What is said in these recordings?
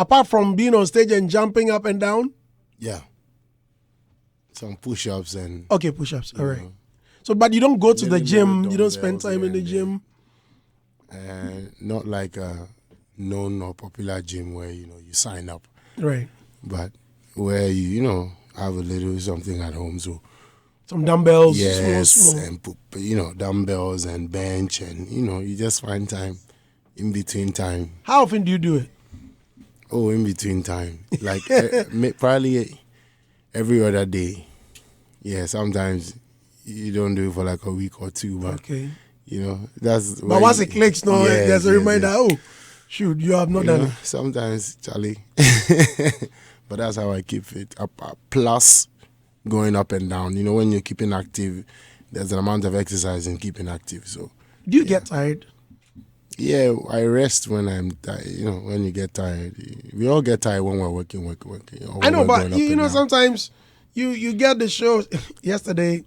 apart from being on stage and jumping up and down? Yeah. Some push-ups and... Okay, push-ups. All right. So, but you don't go to the gym. You don't spend time in the gym? Not like a known or popular gym where, you sign up. Right. But where you have a little something at home. So some dumbbells. Yes, small. And dumbbells and bench and, you just find time in between time. How often do you do it? Oh, in between time. Like probably every other day. Yeah, sometimes you don't do it for like a week or two, but okay. That's. But once it clicks, there's a reminder. Yeah. Oh, shoot, you have not done it. Sometimes, Charlie. But that's how I keep it up. Plus, going up and down. When you're keeping active, there's an amount of exercise in keeping active. So. Do you get tired? Yeah, I rest when I'm tired. When you get tired, we all get tired when we're working. I know, but sometimes you get the show. Yesterday,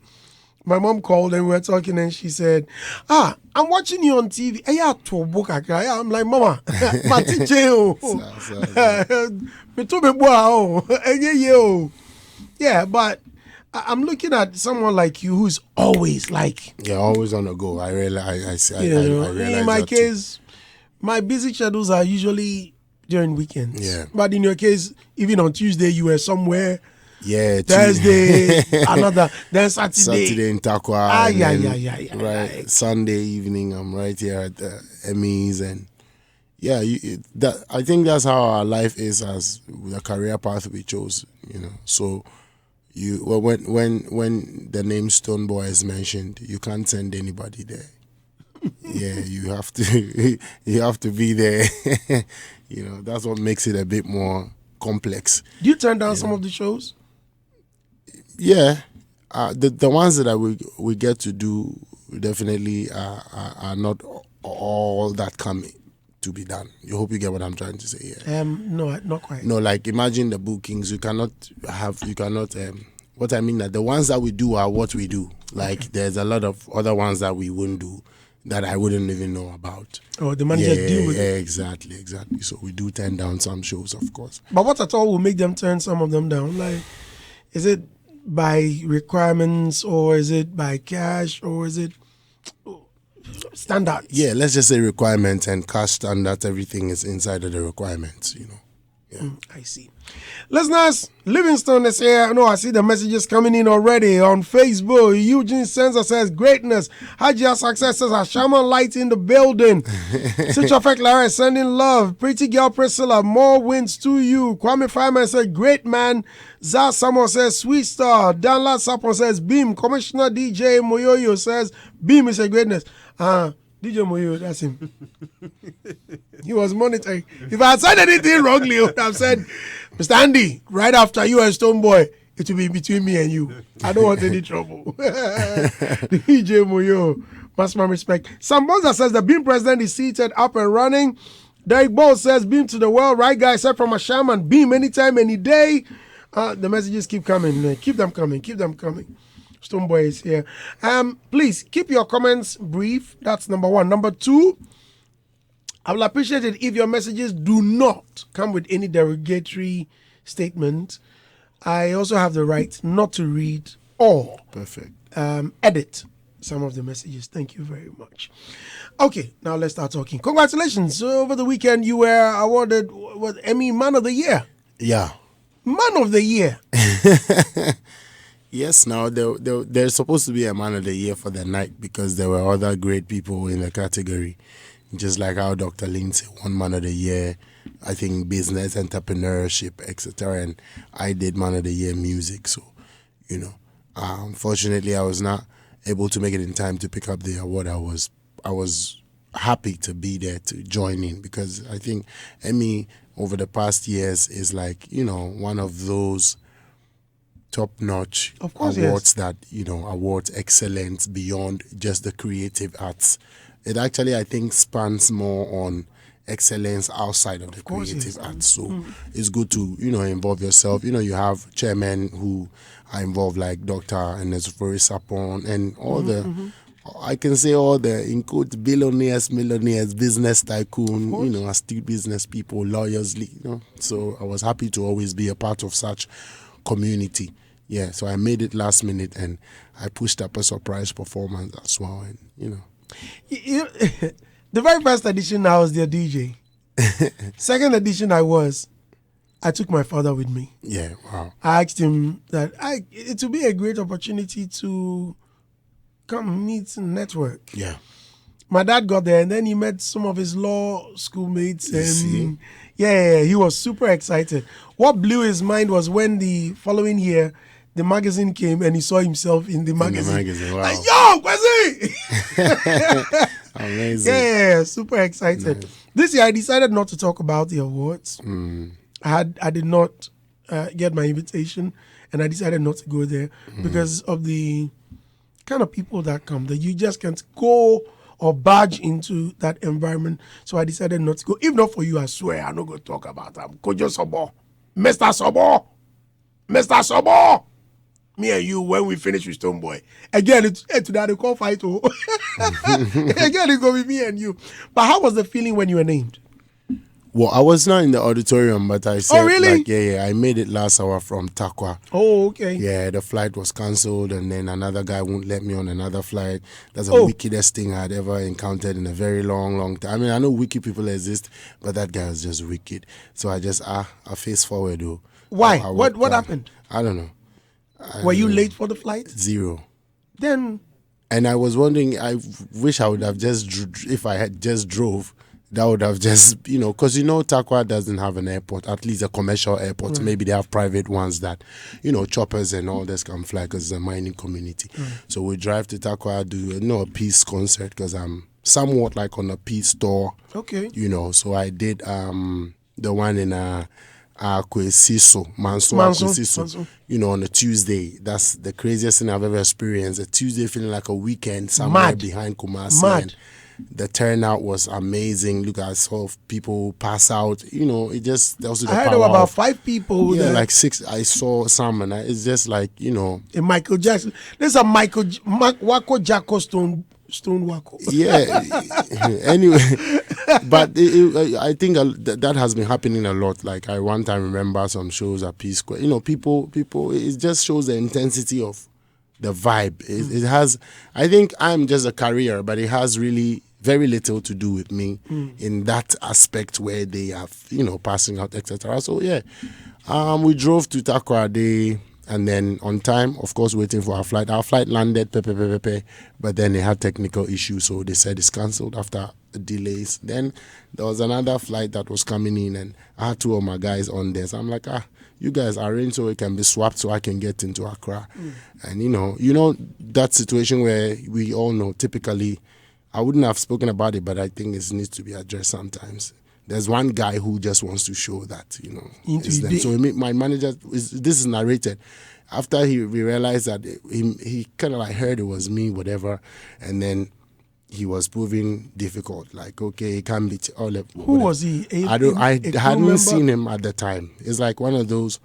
my mom called and we were talking, and she said, I'm watching you on TV. I'm like, Mama, yeah, but I'm looking at someone like you who's always like... Yeah, always on the go. I realize in my case, my busy schedules are usually during weekends. Yeah. But in your case, even on Tuesday, you were somewhere... Yeah, Thursday, another, then Saturday in Takwa. Right, Sunday evening, I'm right here at the Emmys, and I think that's how our life is as the career path we chose. So when the name Stonebwoy is mentioned, you can't send anybody there. Yeah, you have to be there. That's what makes it a bit more complex. Do you turn down some of the shows? Yeah, the ones that we get to do definitely are not all that come to be done. You hope you get what I'm trying to say here. No, not quite. No, like imagine the bookings. What I mean that the ones that we do are what we do. Like there's a lot of other ones that we wouldn't do that I wouldn't even know about. Oh, the managers deal with it. Yeah, exactly. So we do turn down some shows, of course. But what at all will make them turn some of them down? Like, is it by requirements, or is it by cash, or is it standards? Yeah, let's just say requirements and cash standards. Everything is inside of the requirements, Yeah. I see. Listeners, Livingstone is here. No, I see the messages coming in already on Facebook. Eugene Sensor says, greatness. Hajia Success says, a shaman light in the building. Citrafek Lara is sending love. Pretty girl Priscilla, more wins to you. Kwame Fireman says, great man. Zah Samo says, sweet star. Danla Sapon says, beam. Commissioner DJ Moyoyo says, beam is a greatness. DJ Moyo, that's him. He was monitoring. If I had said anything wrongly, I would have said, Mr. Andy, right after you and Stonebwoy, it will be between me and you. I don't want any trouble. DJ Moyo, maximum respect. Samboza says the Beam president is seated, up and running. Derek Ball says, beam to the world. Right guy said from a shaman, beam anytime, any day. The messages keep coming. Keep them coming. Stonebwoy is here. Please keep your comments brief. That's number one. Number two, I will appreciate it if your messages do not come with any derogatory statement. I also have the right not to read or edit some of the messages. Thank you very much. Okay, now let's start talking. Congratulations. Over the weekend, you were awarded Emmy Man of the Year. Yeah. Man of the Year. Yes, now there's supposed to be a Man of the Year for the night because there were other great people in the category. Just like how Dr. Lindsay won Man of the Year, I think business, entrepreneurship, etc. And I did Man of the Year music. So, unfortunately, I was not able to make it in time to pick up the award. I was happy to be there to join in because I think Emmy over the past years is like, one of those top-notch awards that, awards excellence beyond just the creative arts. It actually, I think, spans more on excellence outside of the creative arts. So it's good to, involve yourself. You have chairmen who are involved like Dr. Enesfori Sapon and all I can say all the, in quote, billionaires, millionaires, business tycoon, astute business people, lawyers, So I was happy to always be a part of such community. Yeah, so I made it last minute, and I pushed up a surprise performance as well, and The very first edition, I was their DJ. Second edition, I took my father with me. Yeah, wow. I asked him that it would be a great opportunity to come meet and network. Yeah. My dad got there, and then he met some of his law schoolmates, and see? he was super excited. What blew his mind was when the following year the magazine came and he saw himself in the magazine. Wow. Like, yo, Kwesi! Amazing. Yeah, super excited. Nice. This year I decided not to talk about the awards. I did not get my invitation, and I decided not to go there because of the kind of people that come, that you just can't go or barge into that environment. So I decided not to go. If not for you, I swear I'm not going to talk about them. Kojo Sobo, Mr. Sobo. Me and you, when we finish with Stonebwoy. Again, to that they call fight. Again, it's going to be me and you. But how was the feeling when you were named? Well, I was not in the auditorium, but I said, really? I made it last hour from Takwa. Oh, okay. Yeah, the flight was cancelled, and then another guy won't let me on another flight. That's the wickedest thing I'd ever encountered in a very long, long time. I mean, I know wicked people exist, but that guy was just wicked. So I just, I face forward, though. Why? What happened? I don't know. Were you late for the flight? 0. Then? And I was wondering, I wish I would have if I had just drove, that would have just, because Takwa doesn't have an airport, at least a commercial airport. Maybe they have private ones that, choppers and all this can fly because it's a mining community. So we drive to Takwa, do a peace concert because I'm somewhat like on a peace tour. Okay. So I did the one in Manso, on a Tuesday. That's the craziest thing I've ever experienced. A Tuesday feeling like a weekend somewhere behind Kumasi. And the turnout was amazing. Look, I saw people pass out. It just, there was I heard about 5 people. Yeah, like 6. I saw some, and it's just like, A Michael Jackson. There's a Wako Jacko Stone Wako. Yeah. Anyway, but I think that has been happening a lot. Like I one time remember some shows at Peace Square. People. It just shows the intensity of the vibe. It has. I think I'm just a career, but it has really very little to do with me in that aspect where they have passing out, etc. So yeah, we drove to Takwa Day. And then on time, of course, waiting for our flight. Our flight landed, but then they had technical issues, so they said it's cancelled after delays. Then there was another flight that was coming in, and I had 2 of my guys on there. So I'm like, you guys arrange so it can be swapped so I can get into Accra. And that situation where we all know, typically, I wouldn't have spoken about it, but I think it needs to be addressed sometimes. There's one guy who just wants to show that, it's them. So my manager, this is narrated. After we realized that he kind of like heard it was me, whatever, and then he was proving difficult. Like, okay, he can't be all of. Who was he? I hadn't seen him at the time. It's like one of those.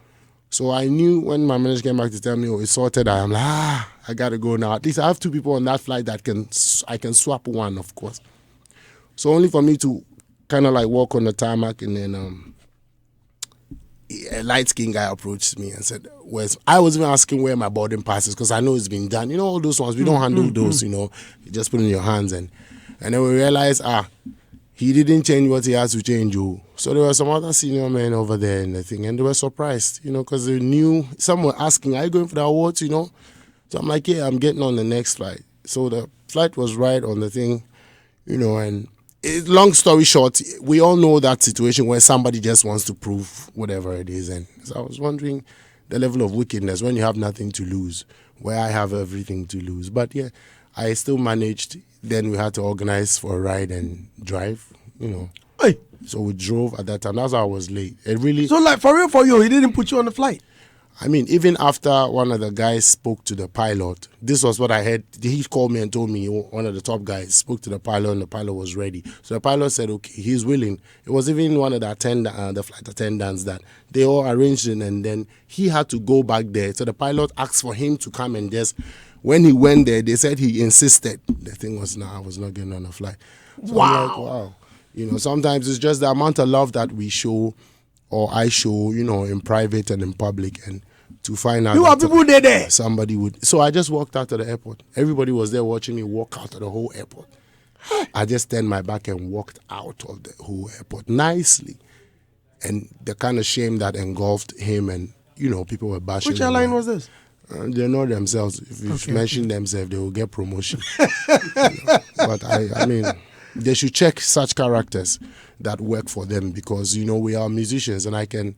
So I knew when my manager came back to tell me, it's sorted. I'm like, I gotta go now. At least I have 2 people on that flight that I can swap one, of course. So only for me to kind of like walk on the tarmac, and then a light-skinned guy approached me and said, I was even asking where my boarding pass is because I know it's been done. All those ones, we don't handle those, you just put in your hands. And then we realized, he didn't change what he has to change. So there were some other senior men over there in the thing, and they were surprised, because they knew, some were asking, are you going for the awards, So I'm like, yeah, I'm getting on the next flight. So the flight was right on the thing, and long story short, we all know that situation where somebody just wants to prove whatever it is. And so I was wondering the level of wickedness when you have nothing to lose, where I have everything to lose. But yeah, I still managed. Then we had to organize for a ride and drive, Hey. So we drove at that time. That's why I was late. It really. So like for you, he didn't put you on the flight? I mean, even after one of the guys spoke to the pilot, this was what I heard. He called me and told me one of the top guys spoke to the pilot and the pilot was ready. So the pilot said, okay, he's willing. It was even one of the flight attendants that they all arranged it, and then he had to go back there. So the pilot asked for him to come and just when he went there, they said he insisted. The thing was, I was not getting on a flight. So Wow. I'm like, wow. You know, sometimes it's just the amount of love that we show, or I show, you know, in private and in public, and to find out You are people there. somebody would. So I just walked out of the airport. Everybody was there watching me walk out of the whole airport. I just turned my back and walked out of the whole airport nicely. And the kind of shame that engulfed him, and, you know, people were bashing. Which airline was this? They know themselves. If you mention themselves, they will get promotion. But I mean, they should check such characters that work for them, because, you know, we are musicians, and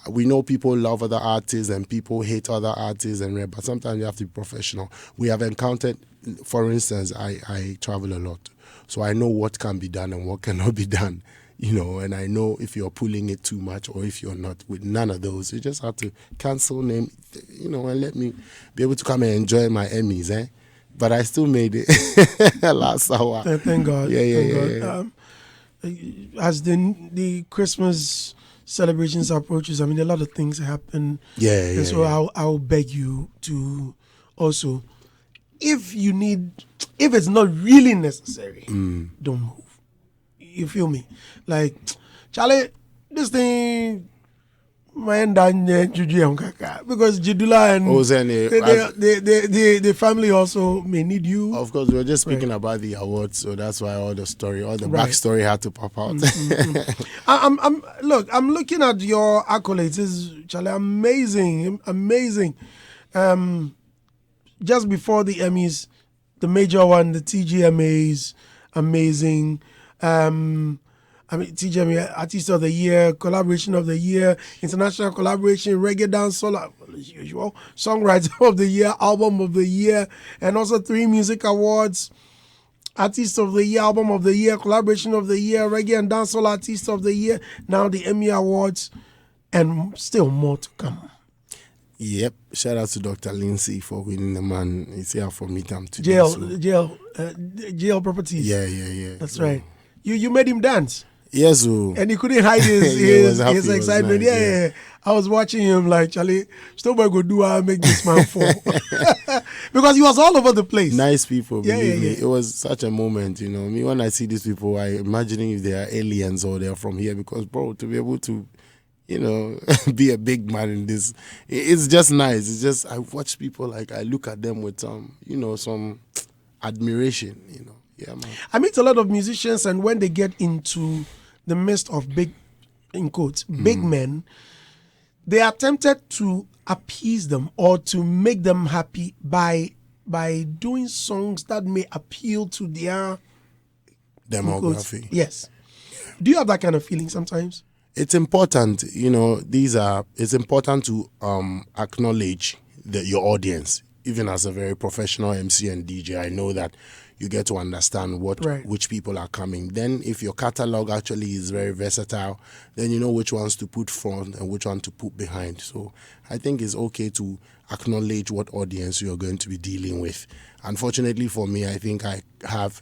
we know people love other artists and people hate other artists, but sometimes you have to be professional. We have encountered, for instance, I travel a lot, so I know what can be done and what cannot be done. You know, and I know if you're pulling it too much or if you're not. With none of those, you just have to cancel name, you know, and let me be able to come and enjoy my Emmys, But I still made it last hour. Thank God. Thank God. As the Christmas celebrations approaches, I mean, a lot of things happen. And so I'll beg you to also, if it's not really necessary, don't move. You feel me? Like, Charlie, this thing, my because Jidula and the family also may need you. Of course, we were just speaking about the awards, so that's why all the backstory had to pop out. I'm looking at your accolades. It's Charlie, amazing. Just before the Emmys, the major one, the TGMAs, amazing. TGMA Artist of the Year, Collaboration of the Year, International Collaboration, Reggae Dance Solo, as usual, Songwriter of the Year, Album of the Year, and also 3 music awards, Artist of the Year, Album of the Year, Collaboration of the Year, Reggae and Dancehall Artist of the Year, now the Emmy Awards, and still more to come. Yep. Shout out to Dr. Lindsay for winning the man. He's here for me today. Jail Properties. Yeah. That's right. You made him dance. Yes, and he couldn't hide his excitement. Nice, I was watching him like, Charlie, Stonebwoy go do I make this man fall. Because he was all over the place. Nice people, believe me. It was such a moment, you know. Me, when I see these people, I imagining if they are aliens or they are from here, because, bro, to be able to, you know, be a big man in this, it's just nice. It's just, I watch people, like, I look at them with some, you know, some admiration, you know. Yeah, man. I meet a lot of musicians, and when they get into the midst of big, in quotes, big men, they are tempted to appease them or to make them happy by doing songs that may appeal to their demography. Yes. Do you have that kind of feeling sometimes? It's important, you know. It's important to acknowledge your audience. Even as a very professional MC and DJ, I know that you get to understand which people are coming. Then if your catalog actually is very versatile, then you know which ones to put front and which one to put behind. So I think it's okay to acknowledge what audience you're going to be dealing with. Unfortunately for me, I think I have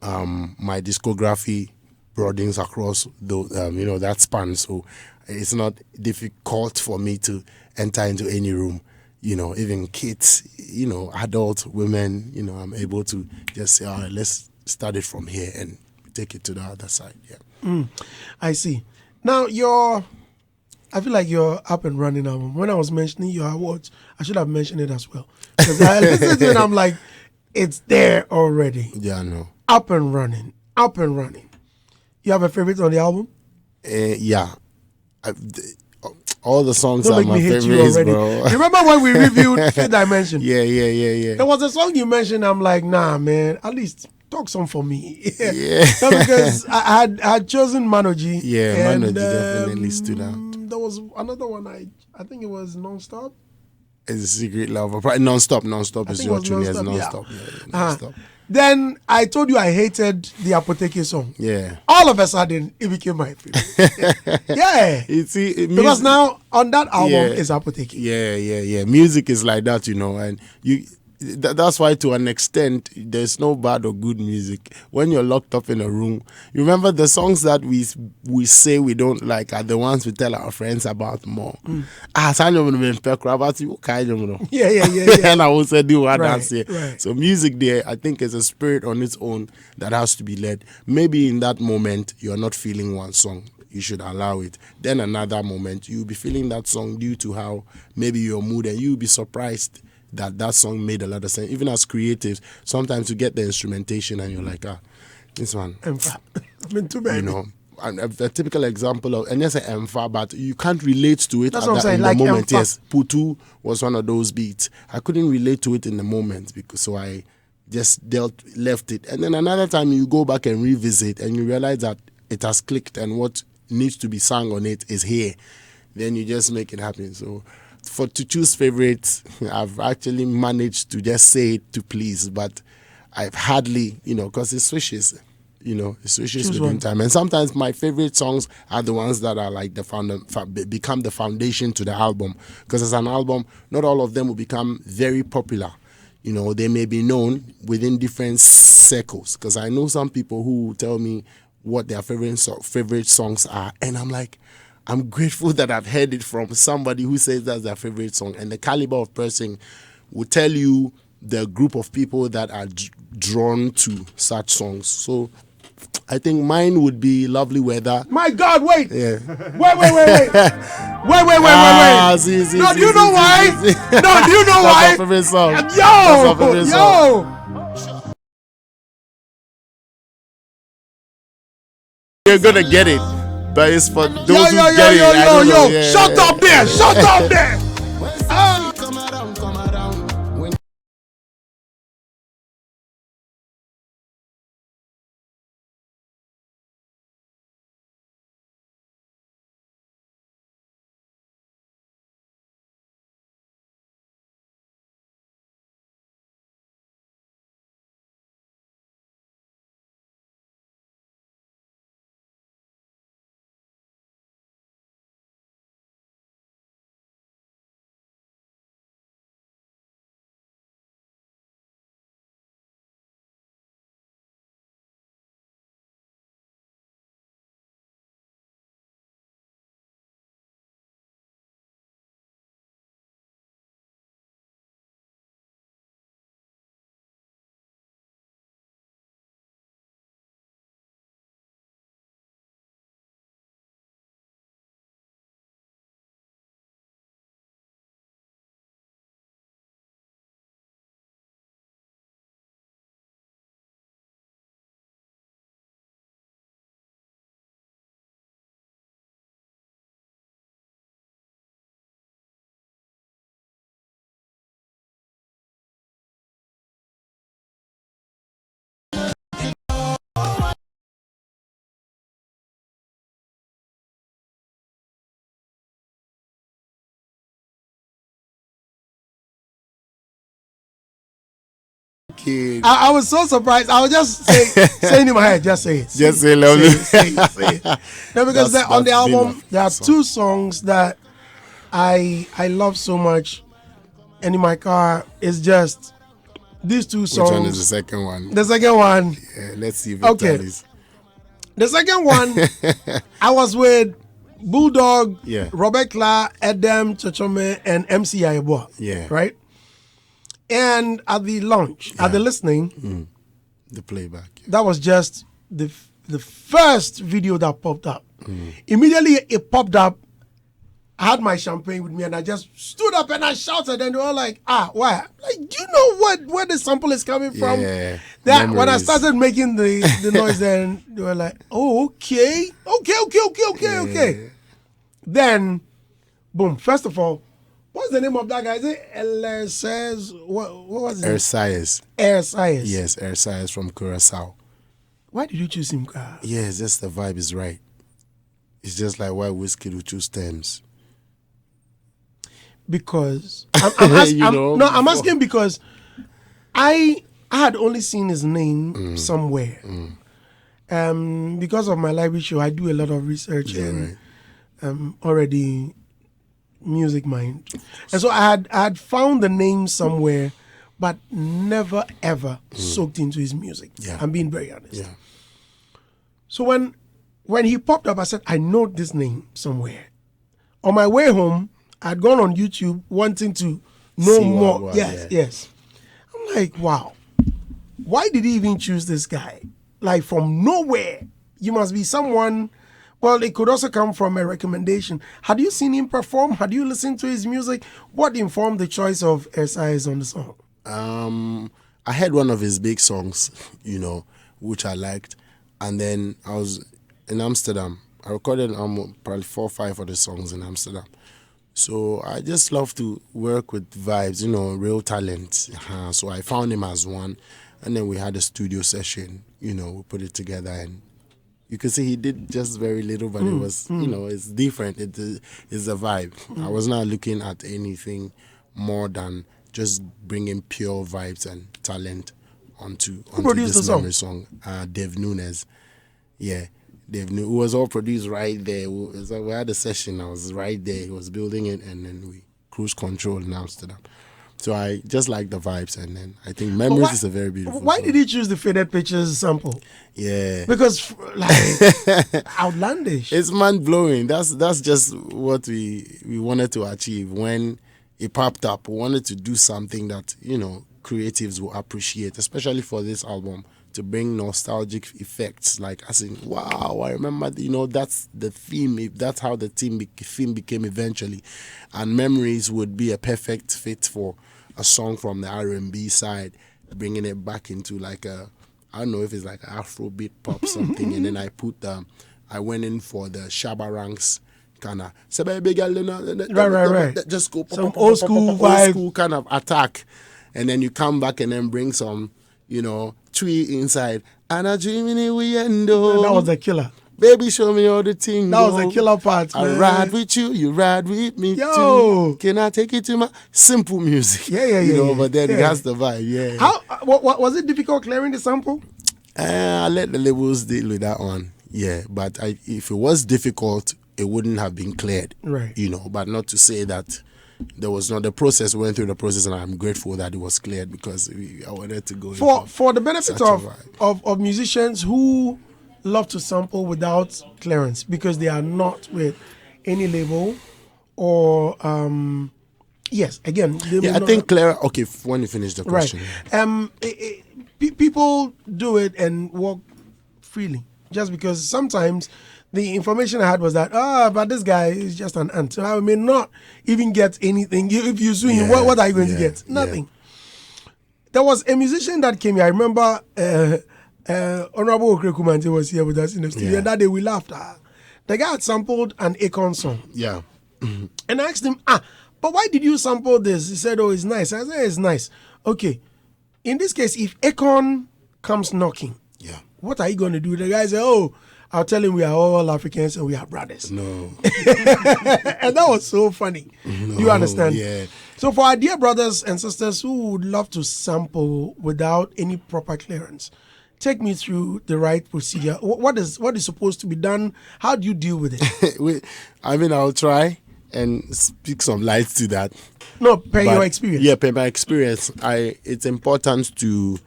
my discography broadens across that span. So it's not difficult for me to enter into any room. You know, even kids, you know, adult women, you know, I'm able to just say, all right, let's start it from here and take it to the other side. Yeah. I see. Now, I feel like your up and running album, when I was mentioning your awards, I should have mentioned it as well. Because I listened to it and I'm like, it's there already. Yeah, I know. Up and running. You have a favorite on the album? Yeah. All the songs are my favorites, bro. Remember when we reviewed Fifth Dimension? Yeah. There was a song you mentioned. I'm like, nah, man. At least talk some for me. Yeah. No, because I had chosen Manoji. Yeah, and, Manoji definitely stood out. There was another one. I think it was Nonstop. It's a Secret Lover. Nonstop is your tune. Yes, Nonstop. Yeah, Nonstop. Then I told you I hated the Apoteke song. Yeah. All of a sudden, it became my favorite. Yeah. Because now on that album is Apoteke. Yeah. Music is like that, you know, and that's why, to an extent, there's no bad or good music. When you're locked up in a room, you remember the songs that we say we don't like are the ones we tell our friends about more. Yeah. And I will say, do what Right, dance here. right. So music there, I think, is a spirit on its own that has to be led. Maybe in that moment, you're not feeling one song. You should allow it. Then another moment, you'll be feeling that song due to how maybe your mood, and you'll be surprised that song made a lot of sense. Even as creatives, sometimes you get the instrumentation and you're like, this one. Emfa. I mean, too bad. You know, and a typical example of, and there's an Emfa, but you can't relate to it That's at what I'm saying, in like the moment. Emfa. Yes, Putu was one of those beats. I couldn't relate to it in the moment, so I just left it. And then another time you go back and revisit and you realize that it has clicked and what needs to be sung on it is here. Then you just make it happen. So to choose favorites, I've actually managed to just say it to please, but I've hardly, because it switches. It switches Choose within one. time. And sometimes my favorite songs are the ones that are like become the foundation to the album. Because as an album, not all of them will become very popular. They may be known within different circles. Because I know some people who tell me what their favorite songs are. And I'm like, I'm grateful that I've heard it from somebody who says that's their favorite song. And the caliber of person will tell you the group of people that are drawn to such songs. So I think mine would be Lovely Weather. My God, wait. Yeah. Wait. Wait. See, No, do you know why? No, do you know That's why? my favorite song. That's Yo. my favorite song. You're gonna get it, but it's for those who get it. I don't know. Yeah. Shut up there. Shut up there. Kid. I was so surprised. I was just saying in my head, just say it. Just say Lovely. Say it. No, because on the that's album, been there are song. two songs that I love so much. And in my car, it's just these two songs. Which one is the second one? The second one. Yeah, let's see if it Okay. tallies. The second one, I was with Bulldog, Yeah. Robert Clark, Edem Chochome, and MC Ayebo. Yeah. Right? And at the launch, at the listening, The playback. that was just the first video that popped up. Immediately it popped up. I had my champagne with me and I just stood up and I shouted and they were like, why? Like, do you know where the sample is coming from? Yeah. That when I Memories. started making the noise, then they were like, oh, okay. Then, boom. First of all, what's the name of that guy? Is it L says what was it? Ersias. Ersias. Yes, Ersias from Curacao. Why did you choose him? Yeah, it's just the vibe is right. It's just like why Whiskey would choose Thames. Because I'm before. asking because I had only seen his name somewhere. Because of my library show, I do a lot of research and already music mind, and so I had found the name somewhere, but never ever soaked into his music. Yeah. I'm being very honest. Yeah. So when he popped up, I said, I know this name somewhere. On my way home, I'd gone on YouTube wanting to know See more. what, Yes. I'm like, wow. Why did he even choose this guy? Like from nowhere. You must be someone. Well, it could also come from a recommendation. Had you seen him perform? Had you listened to his music? What informed the choice of SIs on the song? I heard one of his big songs, which I liked, and then I was in Amsterdam. I recorded probably 4 or 5 of the songs in Amsterdam. So I just love to work with vibes, real talent. So I found him as one, and then we had a studio session. We put it together, and you can see he did just very little, but it was, it's different. It's a vibe. I was not looking at anything more than just bringing pure vibes and talent onto this memory song. Dave Nunes. Yeah. Dave Nunes. It was all produced right there. We had a session. I was right there. He was building it, and then we cruise control in Amsterdam. So I just like the vibes, and then I think Memories is a very beautiful Why song. did he choose the Faded Pictures sample? Yeah. Because, outlandish. It's mind-blowing. That's just what we wanted to achieve. When it popped up, we wanted to do something that, creatives will appreciate, especially for this album, to bring nostalgic effects. Like, as in, wow, I remember, that's the theme. That's how the theme became eventually. And Memories would be a perfect fit for a song from the R&B side, bringing it back into like I don't know if it's like Afrobeat pop something. And then I went in for the Shabba Ranks kind of, right. Just go some old school vibe, old school kind of attack. And then you come back and then bring some, tree inside. And I dreaming it we end. That was a killer. Baby, show me all the things. That was a killer part, man. I ride with you, you ride with me Yo. too. Can I take it to my simple music? Yeah. But then that's the vibe, yeah. How what was it difficult clearing the sample? I let the labels deal with that one, yeah. But if it was difficult, it wouldn't have been cleared, right? But not to say that there was not the process. We went through the process, and I'm grateful that it was cleared because I wanted to go for the benefit of musicians who love to sample without clearance because they are not with any label or yes, again, I think clear. Okay, when you finish the question, right? People do it and walk freely just because sometimes the information I had was that but this guy is just an ant, so I may not even get anything. If you sue him, what are you going to get? Nothing. There was a musician that came here. I remember Honorable Okrekumanti was here with us in the studio, and that day we laughed. The guy had sampled an Akon song. Yeah. And I asked him, but why did you sample this? He said, it's nice. I said, it's nice. Okay. In this case, if Akon comes knocking, what are you going to do? The guy said, I'll tell him we are all Africans and we are brothers. No. And that was so funny. No, you understand? Yeah. So for our dear brothers and sisters who would love to sample without any proper clearance, take me through the right procedure. What is supposed to be done? How do you deal with it? I'll try and speak some light to that. No, your experience. Yeah, per my experience. It's important to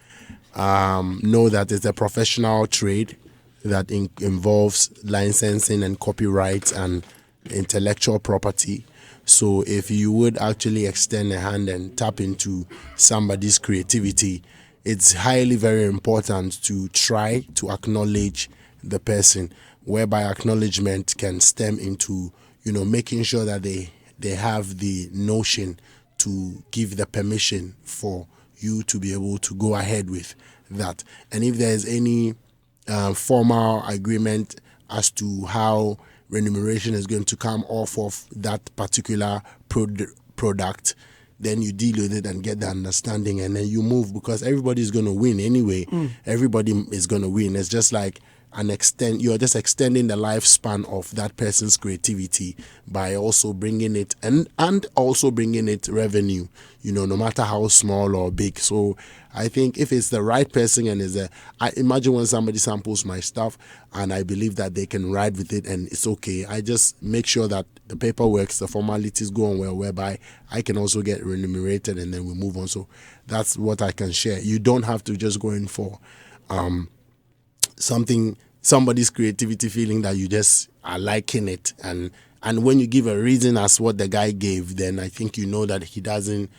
know that it's a professional trade that involves licensing and copyright and intellectual property. So if you would actually extend a hand and tap into somebody's creativity, it's highly very important to try to acknowledge the person, whereby acknowledgement can stem into, making sure that they have the notion to give the permission for you to be able to go ahead with that. And if there's any formal agreement as to how remuneration is going to come off of that particular product, then you deal with it and get the understanding, and then you move, because everybody is going to win anyway. Everybody is going to win. It's just like you're just extending the lifespan of that person's creativity by also bringing it and also bringing it revenue, no matter how small or big. So I think if it's the right person and I imagine when somebody samples my stuff and I believe that they can ride with it and it's okay, I just make sure that the paperwork, the formalities go on well, whereby I can also get remunerated and then we move on. So that's what I can share. You don't have to just go in for somebody's creativity, feeling that you just are liking it, and when you give a reason as what the guy gave, then I think that he doesn't.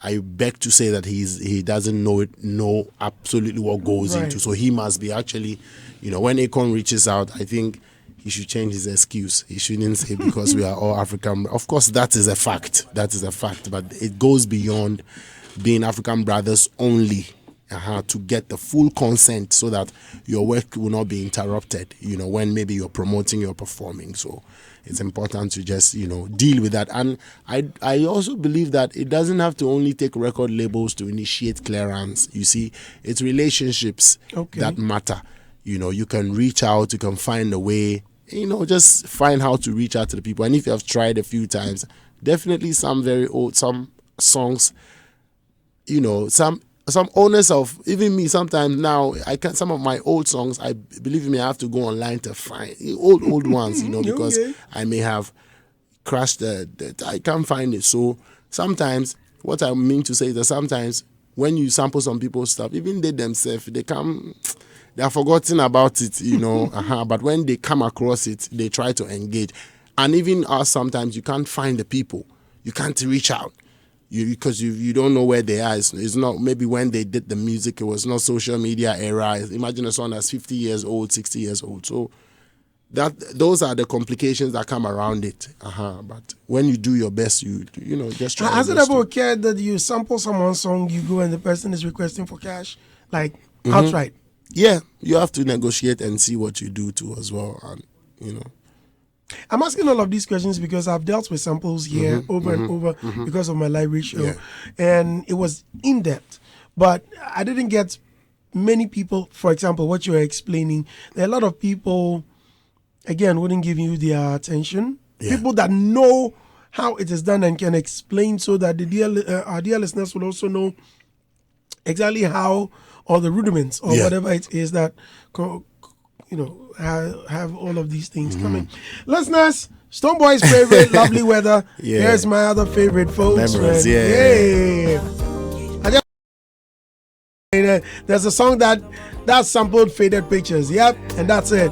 I beg to say that he doesn't know absolutely what goes into. So he must be actually, when Akon reaches out, I think he should change his excuse. He shouldn't say because we are all African. Of course, that is a fact. That is a fact. But it goes beyond being African brothers only. To get the full consent so that your work will not be interrupted, when maybe you're promoting, you're performing. So it's important to just, deal with that. And I also believe that it doesn't have to only take record labels to initiate clearance. You see, it's relationships that matter. You can reach out, you can find a way, just find how to reach out to the people. And if you have tried a few times, definitely some songs, some owners of, even me sometimes now, some of my old songs, I believe me, I have to go online to find old ones, because I may have crashed I can't find it. So sometimes what I mean to say is that sometimes when you sample some people's stuff, even they themselves, they are forgotten about it, but when they come across it, they try to engage. And even us, sometimes you can't find the people, you can't reach out. Because you don't know where they are. It's not, maybe when they did the music, it was not social media era. Imagine a song that's 50 years old, 60 years old. So those are the complications that come around it. But when you do your best, you just try. Has it ever occurred that you sample someone's song, you go and the person is requesting for cash, like outright? Yeah, you have to negotiate and see what you do too as well, and I'm asking all of these questions because I've dealt with samples here over and over because of my library show, and it was in depth, but I didn't get many people. For example, what you were explaining, there are a lot of people, again, wouldn't give you their attention. People that know how it is done and can explain, so that our dear listeners will also know exactly how, or the rudiments or whatever it is that have all of these things coming. Listeners, Stonebwoy's favorite, Lovely Weather. Here's my other favorite, folks. Memories, There's a song that sampled Faded Pictures. Yep, and that's it.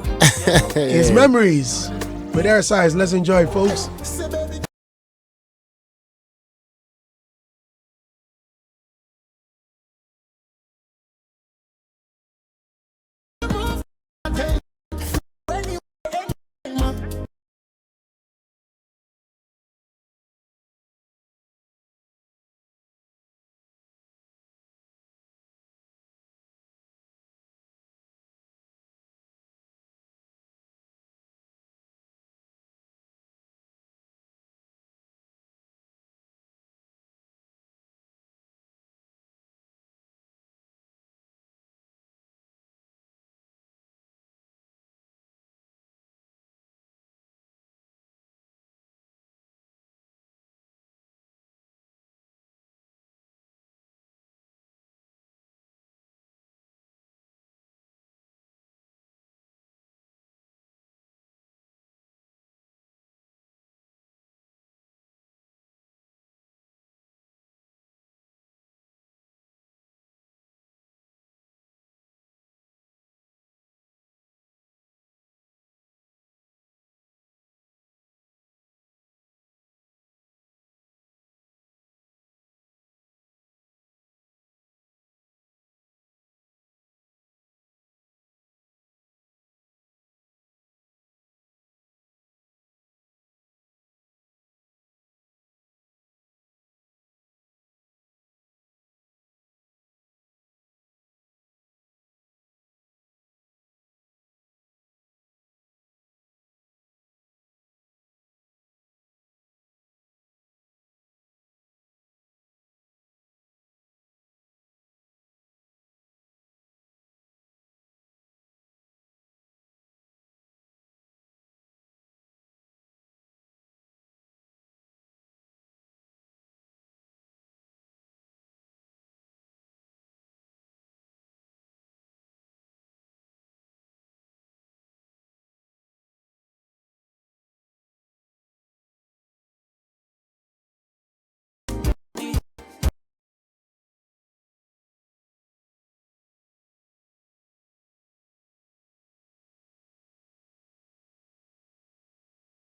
It's Memories with Air Size. Let's enjoy it, folks.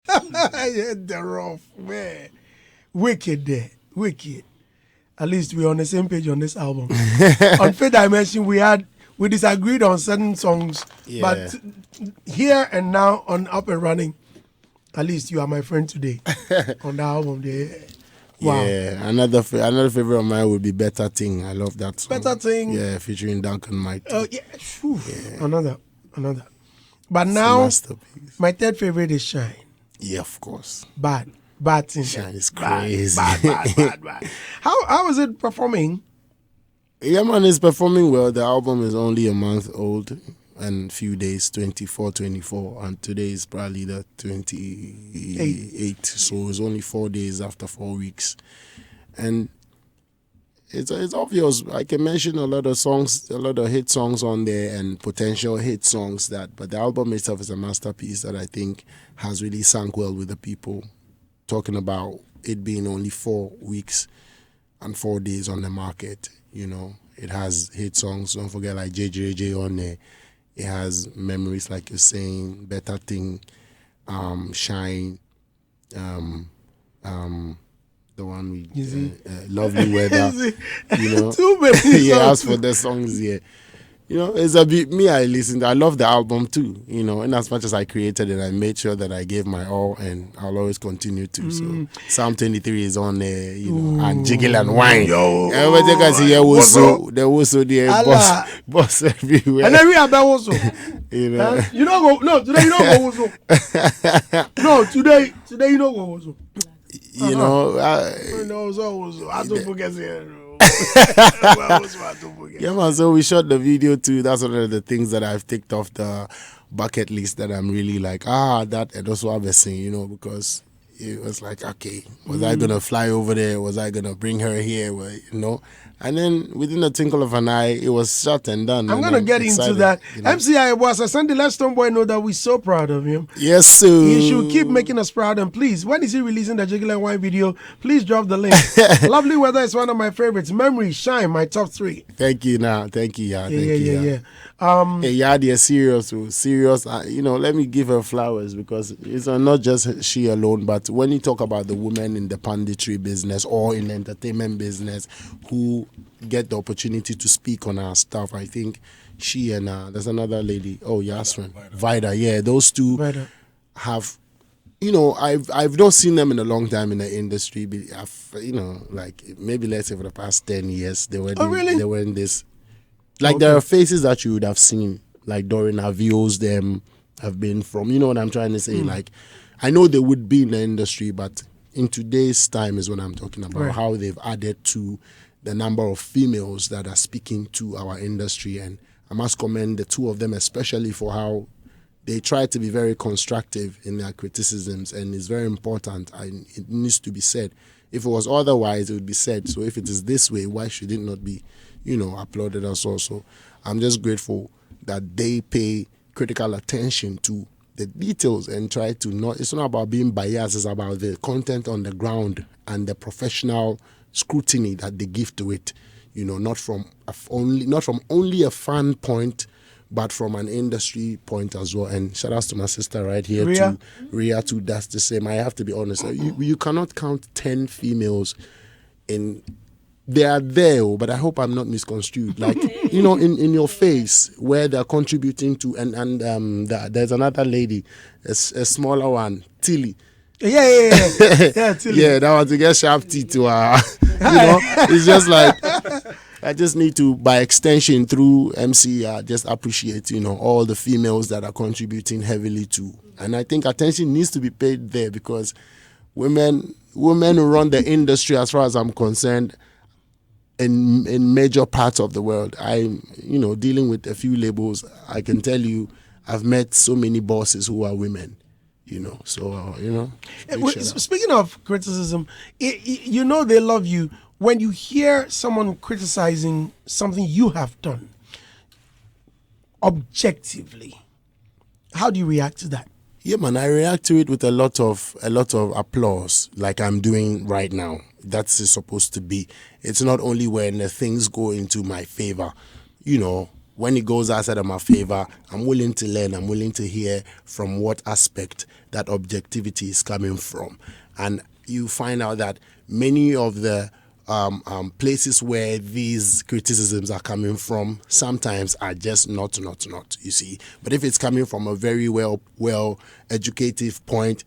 Yeah, the rough man. Wicked there. Wicked. At least we're on the same page on this album. On Fifth Dimension, we disagreed on certain songs, Yeah. but here and now on Up and Running, at least you are my friend today on the album there. Wow. Yeah, another favorite of mine would be Better Thing. I love that song. Better Thing. Yeah, featuring Duncan Mike. Oh yeah. Whew. Another. But It's a now masterpiece. my third favorite is Shine. Yeah, of course. Bad thing. Shine is Bad, crazy. bad. How is it performing? Yeah, man, it's performing well. The album is only a month old and few days, 24, and today is probably the 28th. So it's only 4 days after 4 weeks. And it's obvious. I can mention a lot of songs, a lot of hit songs on there and potential hit songs but the album itself is a masterpiece that I think has really sunk well with the people. Talking about it being only 4 weeks and 4 days on the market, you know. It has hit songs, don't forget, like JJJ on there. It has memories, like you're saying, Better Thing, Shine, the one we Lovely Weather, you know. Too many Yeah, songs. as for the songs, yeah. You know, it's a bit me. I love the album too. You know, and as much as I created it, I made sure that I gave my all, and I'll always continue to. So Psalm 23 is on there, you know, and Jiggle and Wine. Yo, Everybody can see here the whistle there, Allah. boss everywhere. And then we have that also. You know, You don't go. No, today you don't go also. No, today you don't go also. you know. No, so I don't forget it. Yeah, man. So we shot the video too. That's one of the things that I've ticked off the bucket list that I'm really like, that and also have a scene, you know, because it was like, okay, was I gonna fly over there? Was I gonna bring her here? Well, you know. And then within a twinkle of an eye, it was shot and done. I'm gonna get into excited, that. you know? MCI was a Sunday. Let Stonebwoy know that we're so proud of him. Yes, sir. He should keep making us proud. And please, when is he releasing the Jiggle and Wine video? Please drop the link. Lovely Weather is one of my favorites. Memory, Shine, my top 3. Thank you, now. Thank you, yeah. Thank you, Yeah. Hey, yeah, they're serious. You know, let me give her flowers because it's not just she alone, but when you talk about the women in the punditry business or in the entertainment business who get the opportunity to speak on our stuff, I think she and there's another lady. Oh, Yasmin, Vida. Yeah, those two Vida. have. You know, I've not seen them in a long time in the industry. But you know, like maybe let's say for the past 10 years, they were really? they were in this. Like there are faces that you would have seen, like during our views, them have been from. You know what I'm trying to say? Like, I know they would be in the industry, but in today's time is what I'm talking about. Right. How they've added to the number of females that are speaking to our industry, and I must commend the two of them, especially for how they try to be very constructive in their criticisms, and it's very important. And it needs to be said. If it was otherwise, it would be said. So if it is this way, why should it not be, you know, applauded as also? I'm just grateful that they pay critical attention to the details and try to it's not about being biased, it's about the content on the ground and the professional scrutiny that they give to it. You know, not from only a fan point, but from an industry point as well. And shout out to my sister right here, Ria too. That's the same. I have to be honest. You cannot count 10 females in. They are there, but I hope I'm not misconstrued. Like, you know, in your face where they're contributing to, and there's another lady, a smaller one, Tilly. Yeah, Tilly. Yeah, that one to get sharp teeth to her. You know, it's just like I just need to, by extension, through MC, just appreciate, you know, all the females that are contributing heavily to. And I think attention needs to be paid there because women who run the industry, as far as I'm concerned, in major parts of the world. I'm, you know, dealing with a few labels. I can tell you, I've met so many bosses who are women. You know, so you know. Speaking of criticism, you know they love you when you hear someone criticizing something you have done objectively. How do you react to that? Yeah, man, I react to it with a lot of applause, like I'm doing right now. That's supposed to be. It's not only when things go into my favor, you know, when it goes outside of my favor, I'm willing to learn. I'm willing to hear from what aspect that objectivity is coming from. And you find out that many of the places where these criticisms are coming from sometimes are just not, you see. But if it's coming from a very well educative point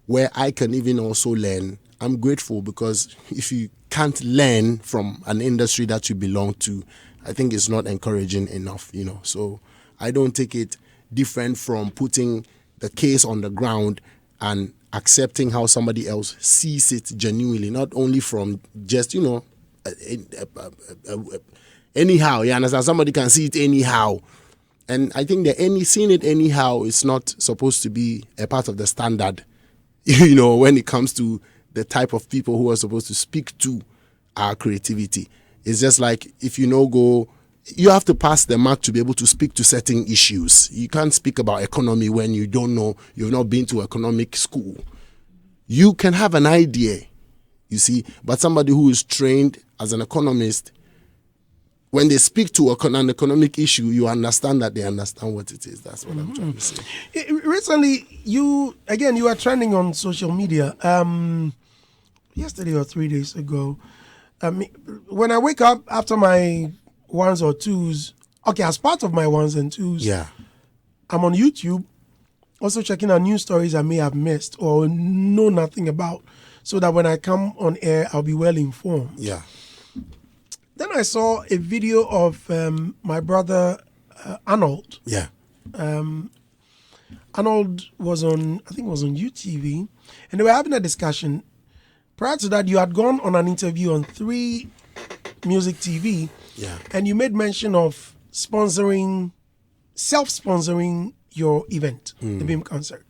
where I can even also learn, I'm grateful, because if you can't learn from an industry that you belong to, I think it's not encouraging enough, So I don't take it different from putting the case on the ground and accepting how somebody else sees it genuinely, not only from just, anyhow. You understand? Somebody can see it anyhow. And I think that seeing it anyhow is not supposed to be a part of the standard, when it comes to the type of people who are supposed to speak to our creativity. It's just like if you have to pass the mark to be able to speak to certain issues. You can't speak about economy when you don't know, you've not been to economic school. You can have an idea, you see, but somebody who is trained as an economist, when they speak to an economic issue, you understand that they understand what it is. That's what I'm trying to say. Recently, you are trending on social media. Yesterday or 3 days ago, when I wake up after my ones or twos, as part of my ones and twos, I'm on YouTube, also checking out news stories I may have missed or know nothing about, so that when I come on air, I'll be well informed. Yeah. Then I saw a video of my brother Arnold. Yeah. Arnold was on UTV, and they were having a discussion. Prior to that, you had gone on an interview on 3 Music TV, and you made mention of self-sponsoring your event, the BIM concert,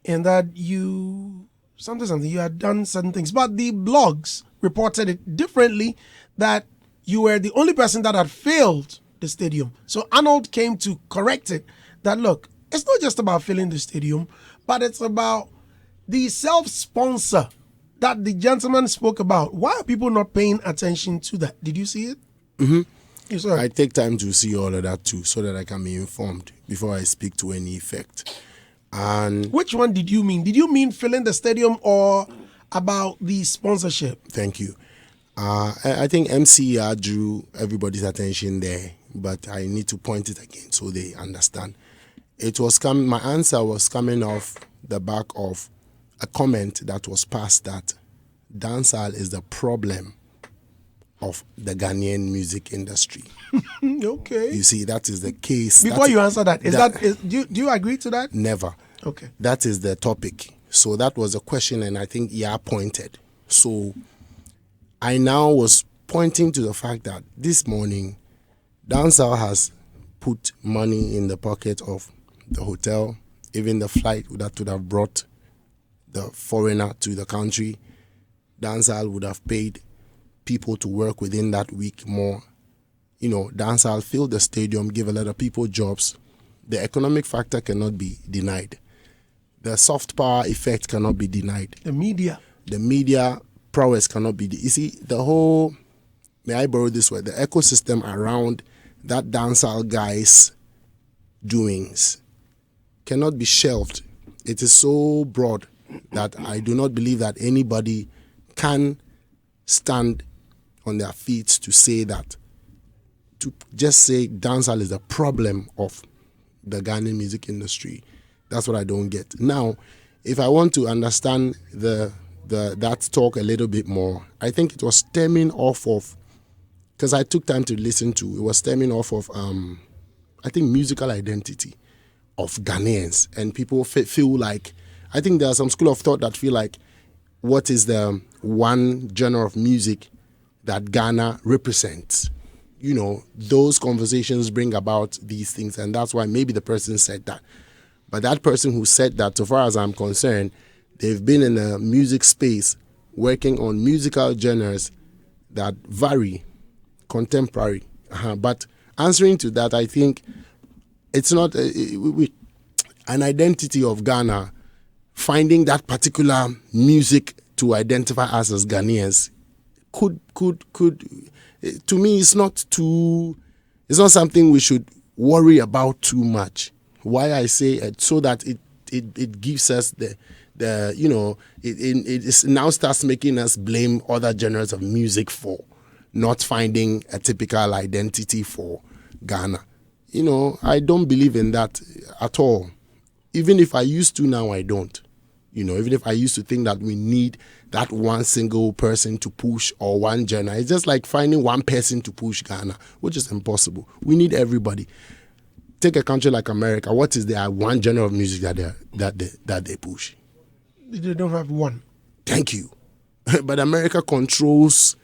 and that you had done certain things, but the blogs reported it differently, that you were the only person that had failed the stadium. So Arnold came to correct it, that look, it's not just about filling the stadium, but it's about the self-sponsor that the gentleman spoke about. Why are people not paying attention to that? Did you see it? Mm-hmm. Yes, sir. I take time to see all of that too, so that I can be informed before I speak to any effect. And which one did you mean? Did you mean filling the stadium or about the sponsorship? Thank you. I think MCR drew everybody's attention there, but I need to point it again so they understand. My answer was coming off the back of a comment that was passed that dancehall is the problem of the Ghanaian music industry. Okay. You see, that is the case. Before you answer that, do you agree to that? Never. Okay. That is the topic. So that was a question, and I think pointed. So I now was pointing to the fact that this morning, dancehall has put money in the pocket of the hotel, even the flight that would have brought the foreigner to the country. Dancehall would have paid people to work within that week more. Dancehall filled the stadium, give a lot of people jobs. The economic factor cannot be denied. The soft power effect cannot be denied. The media prowess cannot be. You see, the whole, may I borrow this word, the ecosystem around that dancehall guy's doings cannot be shelved. It is so broad that I do not believe that anybody can stand on their feet to say that, to just say dancehall is the problem of the Ghanaian music industry. That's what I don't get. Now, if I want to understand that talk a little bit more, I think it was stemming off of, because I took time to listen to, it was stemming off of, I think, musical identity of Ghanaians. And people feel like, I think there's some school of thought that feel like, what is the one genre of music that Ghana represents? Those conversations bring about these things, and that's why maybe the person said that. But that person who said that, so far as I'm concerned, they've been in a music space working on musical genres that vary, contemporary. But answering to that, I think it's not an identity of Ghana. Finding that particular music to identify us as Ghanaians could to me, it's not too It's not something we should worry about too much. Why I say it, so that it gives us the you know, it now starts making us blame other genres of music for not finding a typical identity for Ghana. You know, I don't believe in that at all. Even if I used to, now I don't. You know, even if I used to think that we need that one single person to push or one genre, it's just like finding one person to push Ghana, which is impossible. We need everybody. Take a country like America. What is their one genre of music that they push? They don't have one. Thank you. But America controls,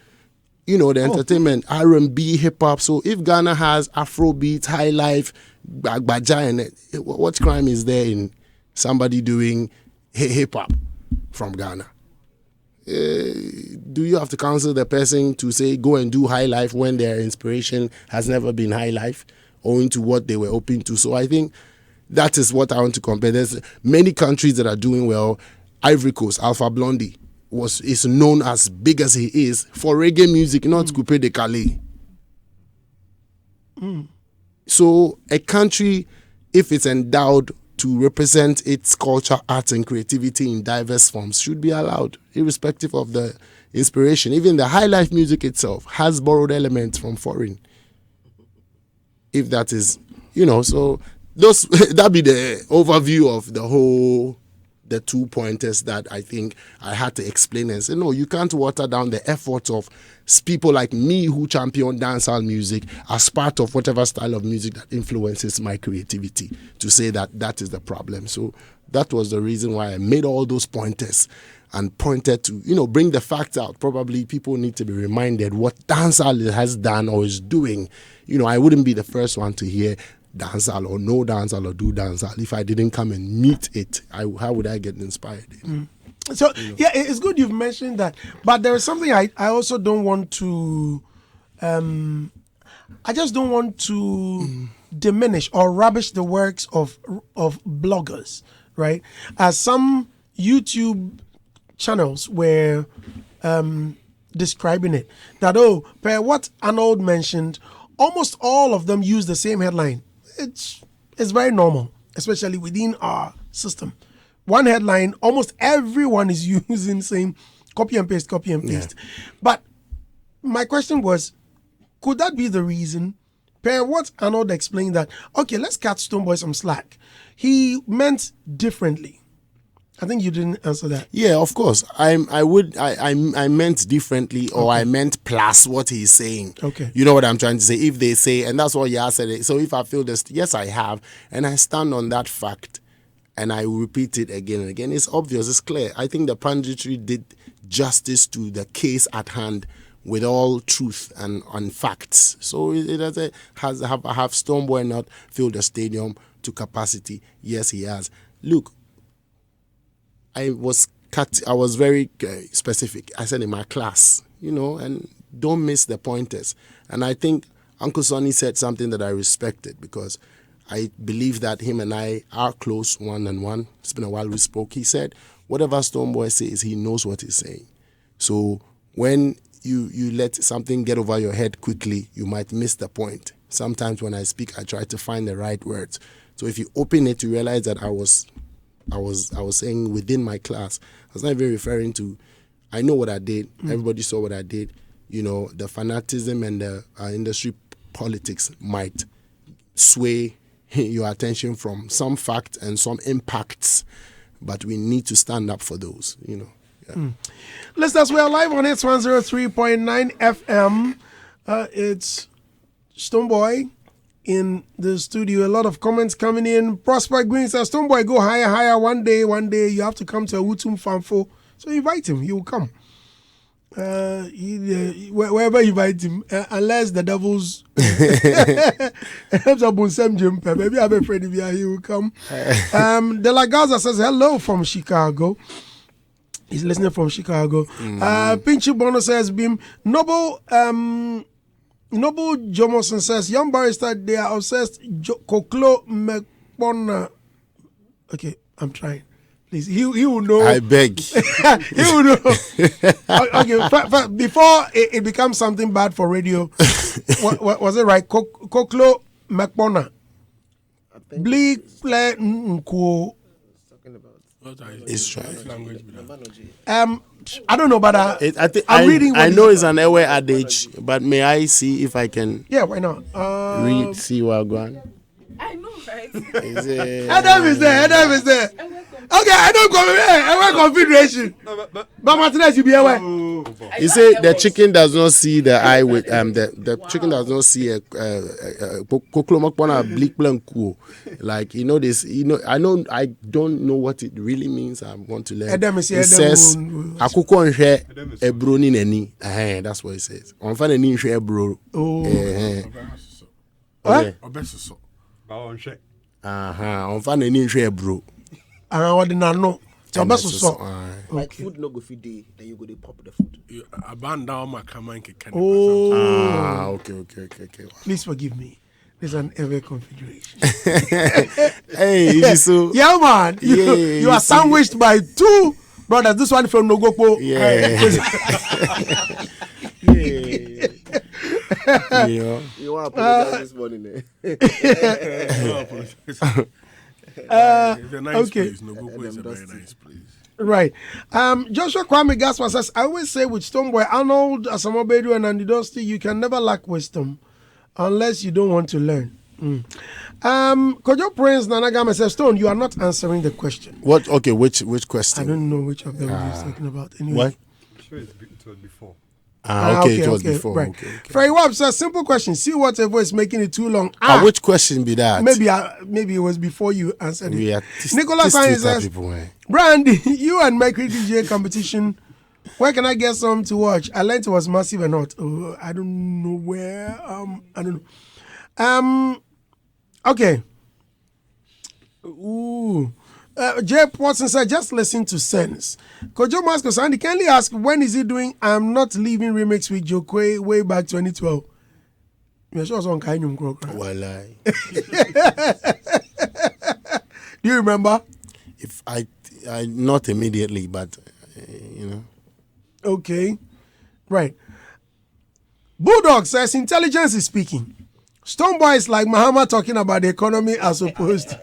you know, the entertainment, R&B, hip hop. So if Ghana has Afrobeat, high life, Bagbaja, and what crime is there in somebody doing hip hop from Ghana? Do you have to counsel the person to say go and do high life when their inspiration has never been high life, owing to what they were open to? So I think that is what I want to compare. There's many countries that are doing well. Ivory Coast, Alpha Blondy is known as big as he is for reggae music, not Coupé de Calais. So a country, if it's endowed to represent its culture, arts, and creativity in diverse forms, should be allowed, irrespective of the inspiration. Even the high life music itself has borrowed elements from foreign. If that is, you know, so that'd be the overview of the 2 pointers that I think I had to explain and say, no, you can't water down the efforts of people like me who champion dancehall music as part of whatever style of music that influences my creativity, to say that is the problem. So that was the reason why I made all those pointers and pointed to, you know, bring the facts out. Probably people need to be reminded what dancehall has done or is doing. You know, I wouldn't be the first one to hear dancehall or no dancehall or do dancehall if I didn't come and meet it. How would I get inspired? So, you know. Yeah, it's good you've mentioned that. But there is something I also don't want to... I just don't want to diminish or rubbish the works of bloggers, right? As some YouTube channels were describing it, that, per what Arnold mentioned, almost all of them use the same headline. It's very normal, especially within our system. One headline, almost everyone is using same copy and paste. Yeah. But my question was, could that be the reason? Per what Arnold explained that, okay, let's cut Stonebwoy some slack. He meant differently. I think you didn't answer that. Yeah, of course. I meant differently, or I meant plus what he's saying. Okay. You know what I'm trying to say? If they say, and that's what Yah said. So if I feel this, yes, I have, and I stand on that fact, and I repeat it again and again. It's obvious. It's clear. I think the punditry did justice to the case at hand with all truth and facts. So have Stonebwoy not filled the stadium to capacity? Yes, he has. Look, I was very specific. I said in my class, you know, and don't miss the pointers. And I think Uncle Sonny said something that I respected, because I believe that him and I are close one-on-one. It's been a while we spoke. He said, whatever Stonebwoy says, he knows what he's saying. So when you let something get over your head quickly, you might miss the point. Sometimes when I speak, I try to find the right words. So if you open it, you realize that I was saying within my class. I was not even referring to, I know what I did. Everybody saw what I did. You know, the fanatism and the industry politics might sway your attention from some facts and some impacts, but we need to stand up for those, you know. Yeah. Listeners, we are live on Hits 103.9 FM. It's Stonebwoy in the studio. A lot of comments coming in. Prosper Green says, Stonebwoy, go higher. One day, you have to come to a Wutum Fanfo. So invite him, he will come. Wherever you invite him, unless the devils maybe I'm afraid he will come. De La Gaza says, hello from Chicago. He's listening from Chicago. Pinchy Bono says, Bim. Noble Jomoson says, young barrister, they are obsessed. Koklo Mekbona. Okay, I'm trying. Please, he will know. I beg. He will know. Okay, before it becomes something bad for radio, what was it right? Koklo Macbona. Bleak play Nko. It's right. I don't know, but I'm reading. I know it's an Ewe adage, but may I see if I can? Yeah, why not? Read, see what going. I know, right? Adam is there. Okay, I don't go confederation. But Martinez, you be aware. You say the chicken does not see the eye with the chicken does not see a bleak blanco. Like this. I don't know what it really means. I want to learn. It says akoko nhwe ebro ni nani. That's what it says. On fa nani nhwe ebro. What? Obesoso. On fa nani nhwe ebro. What did not know? Like food no go feed day, then you go to pop the food. You abandon my command. Okay. Please forgive me. There's an ever configuration. Hey, so yeah, man. You are sandwiched by two brothers. This one from Nogopo. Yeah. You want to apologize this morning? It's a nice place. Nogopo is a very nice place. Right. Joshua Kwame Gaspar says, I always say with Stonebwoy, Arnold, Asamoah and Andy Dosty, you can never lack wisdom unless you don't want to learn. Kojo Prince Nanagama says, Stone, you are not answering the question. What? Okay, which question? I don't know which of them he's talking about. Anyway. What? I'm sure it was before. Okay, it was before. Right. Okay. Frey Wab says, simple question. See whatever is making it too long. Which question be that? Maybe it was before you answered it. Nicholas says, Brandy, you and my DJ competition, where can I get some to watch? I learned it was massive or not. Oh, I don't know where. I don't know. Okay. Ooh. Jay Watson said, just listen to Sense. Kojo Masco Sandy kindly ask, when is he doing I'm Not Leaving remix with Jokwe way back 2012? You're sure on Kainyum Krokra. Walai. Do you remember? If I not immediately, but Okay. Right. Bulldog says, intelligence is speaking. Stonebwoy is like Muhammad talking about the economy as opposed to...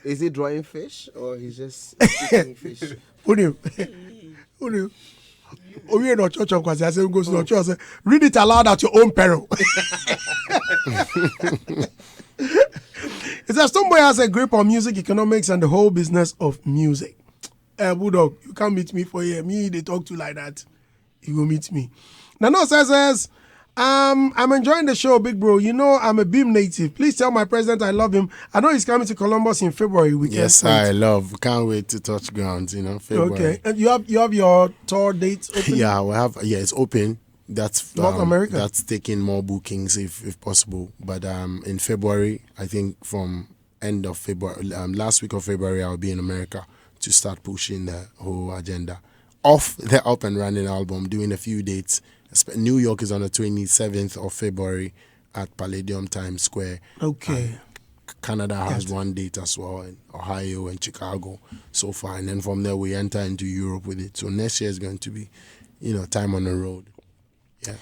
Is he drawing fish or he's just eating fish? Who knew? Oh, you're not church on Kwasi. I said, go to the church. I said, read it aloud at your own peril. It says, Stonebwoy has a grip on music economics and the whole business of music. Bulldog, you can't meet me for here. Me, they talk to like that. You will meet me. Nano says, I'm enjoying the show, big bro. You know, I'm a Beam native. Please tell my president I love him. I know he's coming to Columbus in February. Yes, I love. Can't wait to touch ground, February. Okay. And you have your tour dates open? Yeah, we have. Yeah, it's open. That's North America. That's taking more bookings if possible. But in February, I think from end of February, last week of February, I'll be in America to start pushing the whole agenda of the Up and Running album, doing a few dates. New York is on the 27th of February at Palladium Times Square. Okay. Canada has one date as well, in Ohio and Chicago so far. And then from there, we enter into Europe with it. So next year is going to be, time on the road. Yeah.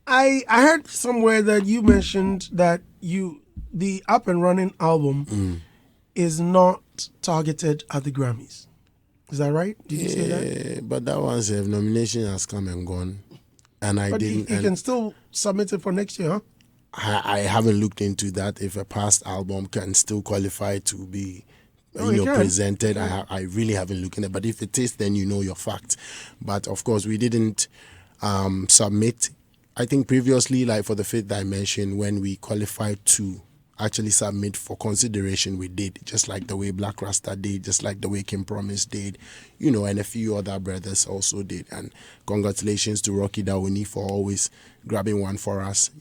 I heard somewhere that you mentioned that the Up and Running album is not targeted at the Grammys. Is that right? Did you say that? But that one's nomination has come and gone. And I didn't. You can still submit it for next year, huh? I haven't looked into that. If a past album can still qualify to be presented, I really haven't looked at it. But if it is, then you know your facts. But of course, we didn't submit. I think previously, like for the Fifth Dimension, when we qualified to actually submit for consideration, we did, just like the way Black Rasta did, just like the way Kim Promise did, and a few other brothers also did. And congratulations to Rocky Dawuni for always grabbing one for us,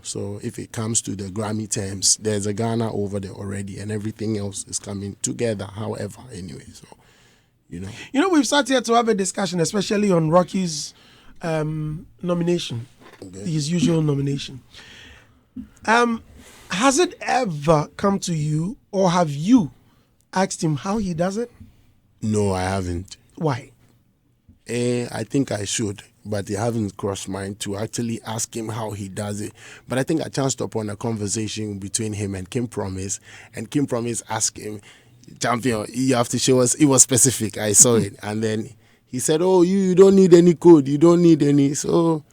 So if it comes to the Grammy terms, there's a Ghana over there already, and everything else is coming together, however, anyway. So, we've started here to have a discussion, especially on Rocky's nomination, his usual nomination. Has it ever come to you, or have you asked him how he does it? No, I haven't. Why? I think I should, but it haven't crossed mind to actually ask him how he does it. But I think I chanced upon a conversation between him and Kim Promise, and Kim Promise asked him, "Champion, you have to show us." It was specific. I saw it, and then he said, "Oh, you don't need any code. You don't need any." So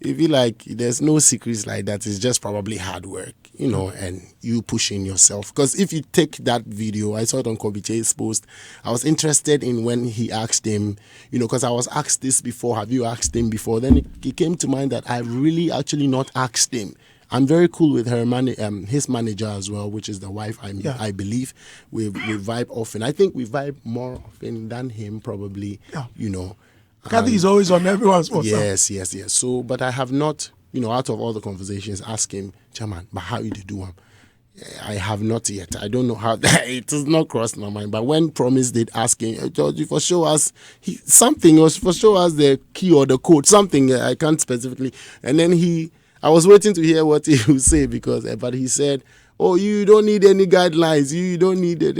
if you like, there's no secrets like that. It's just probably hard work, and you pushing yourself. Because if you take that video, I saw it on Kobiche's post. I was interested in when he asked him, because I was asked this before. Have you asked him before? Then it came to mind that I really actually not asked him. I'm very cool with her his manager as well, which is the wife. I believe we vibe often. I think we vibe more often than him, probably. Yeah. Kathy is always on everyone's WhatsApp. Yes. So, but I have not, out of all the conversations, asked him, "Chairman, but how you do him?" I have not yet. I don't know how it has not crossed my mind. But when Promise did ask him, "George, for show us something, or for show us the key or the code, something," I can't specifically. And then I was waiting to hear what he would say but he said, "Oh, you don't need any guidelines. You don't need and